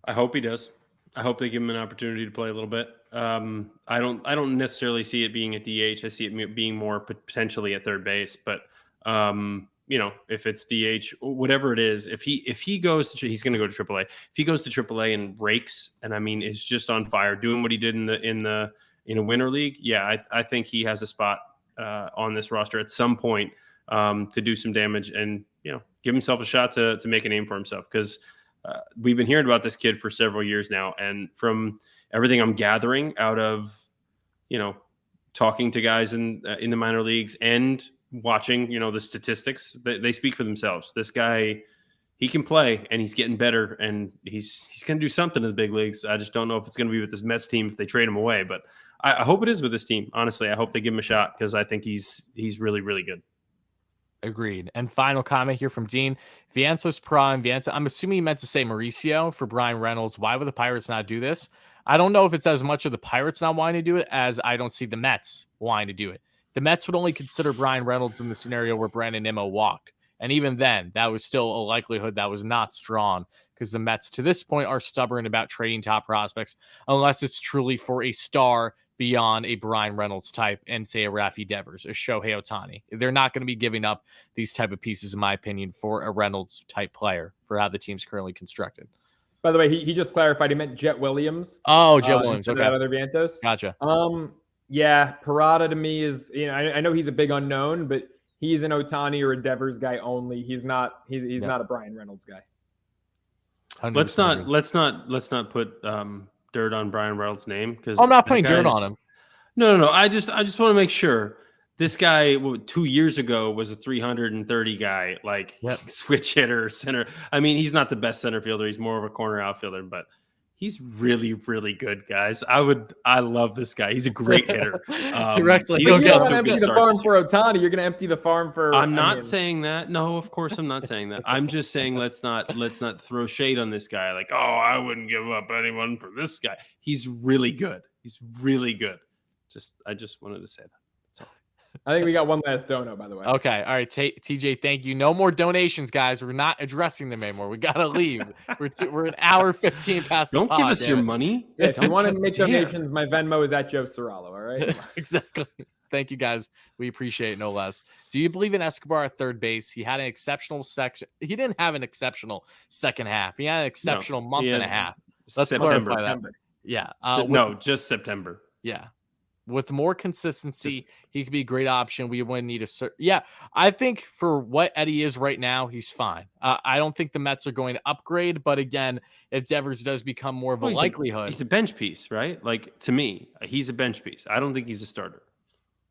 I hope he does. I hope they give him an opportunity to play a little bit. I don't necessarily see it being at DH. I see it being more potentially at third base. But if it's DH, whatever it is, if he goes to, he's going to go to AAA. If he goes to AAA and rakes, and I mean is just on fire, doing what he did in a Winter League, yeah, I think he has a spot on this roster at some point to do some damage and give himself a shot to make a name for himself, because we've been hearing about this kid for several years now, and from everything I'm gathering out of talking to guys in the minor leagues and watching the statistics, they speak for themselves. This guy, he can play and he's getting better, and he's going to do something in the big leagues. I just don't know if it's going to be with this Mets team if they trade him away, but I hope it is with this team. Honestly, I hope they give him a shot because I think he's really, really good. Agreed. And final comment here from Dean. Vientos Prime. I'm assuming he meant to say Mauricio for Brian Reynolds. Why would the Pirates not do this? I don't know if it's as much of the Pirates not wanting to do it as I don't see the Mets wanting to do it. The Mets would only consider Brian Reynolds in the scenario where Brandon Nimmo walked. And even then, that was still a likelihood that was not strong because the Mets to this point are stubborn about trading top prospects unless it's truly for a star beyond a Brian Reynolds type and say a Rafi Devers, a Shohei Ohtani. They're not going to be giving up these type of pieces, in my opinion, for a Reynolds type player for how the team's currently constructed. By the way, he just clarified he meant Jet Williams. Oh, Jet Williams. Okay. Other Vientos. Gotcha. Yeah, Parada to me is, I know he's a big unknown, but he's an Ohtani or a Devers guy only. He's not not a Brian Reynolds guy. Let's not put dirt on Brian Reynolds' name, because I'm not putting dirt on him. No. I just want to make sure this guy 2 years ago was a 330 guy, switch hitter, center. I mean, he's not the best center fielder. He's more of a corner outfielder, but he's really, really good, guys. I love this guy. He's a great hitter. You're going to empty the farm for Ohtani. You're going to empty the farm for. I'm not saying that. No, of course I'm not saying that. I'm just saying let's not throw shade on this guy. Like, oh, I wouldn't give up anyone for this guy. He's really good. He's really good. I just wanted to say that. I think we got one last dono, by the way. Okay. All right. TJ, thank you. No more donations, guys. We're not addressing them anymore. We got to leave. We're an hour 15 past the Don't pod, give us your money. Yeah, if you want to make donations, my Venmo is at Joe Cirallo. All right. Exactly. Thank you, guys. We appreciate it, no less. Do you believe in Escobar at third base? He had an exceptional section. He didn't have an exceptional second half. He had an exceptional month and a half. Let's clarify that. Yeah. Just September. Yeah. With more consistency, he could be a great option. We wouldn't need I think for what Eddie is right now, he's fine. I don't think the Mets are going to upgrade, but again, if Devers does become more of a likelihood. He's a bench piece, right? Like, to me, he's a bench piece. I don't think he's a starter.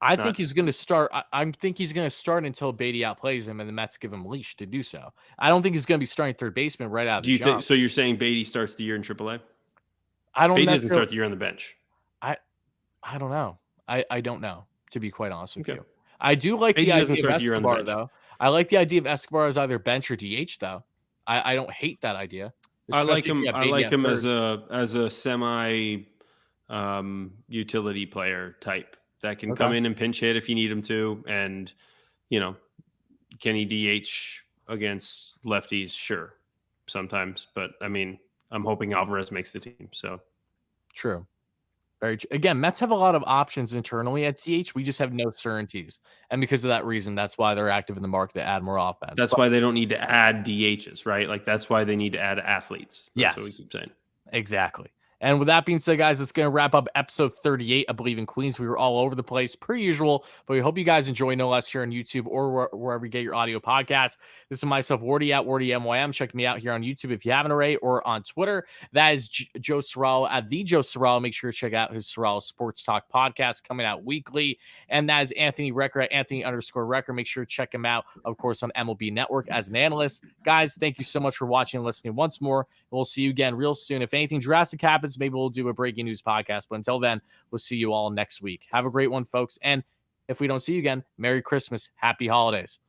I think he's going to start. I think he's going to start until Beatty outplays him and the Mets give him a leash to do so. I don't think he's going to be starting third baseman right out of the jump. So you're saying Beatty starts the year in AAA? Beatty doesn't start the year on the bench. I don't know. I don't know, to be quite honest with you. I do like the idea of Escobar, though. I like the idea of Escobar as either bench or DH, though. I don't hate that idea. I like him as a semi utility player type that can come in and pinch hit if you need him to. And, can he DH against lefties? Sure, sometimes. But, I mean, I'm hoping Alvarez makes the team. So true. Again, Mets have a lot of options internally at DH. We just have no certainties. And because of that reason, that's why they're active in the market to add more offense. That's why they don't need to add DHs, right? Like, that's why they need to add athletes. That's what we keep saying. Exactly. And with that being said, guys, it's going to wrap up episode 38 of Bleav in Queens. We were all over the place per usual, but we hope you guys enjoy no less here on YouTube or wherever you get your audio podcast. This is myself, Wardy at WardyNYM. Check me out here on YouTube if you haven't already, or on Twitter. That is Joe Sorrell at the Joe Sorrell. Make sure to check out his Sorrell Sports Talk podcast coming out weekly. And that is Anthony Recker at Anthony_Recker. Make sure to check him out, of course, on MLB Network as an analyst. Guys, thank you so much for watching and listening once more. We'll see you again real soon. If anything drastic happens, maybe we'll do a breaking news podcast. But until then, we'll see you all next week. Have a great one, folks. And if we don't see you again, Merry Christmas. Happy holidays.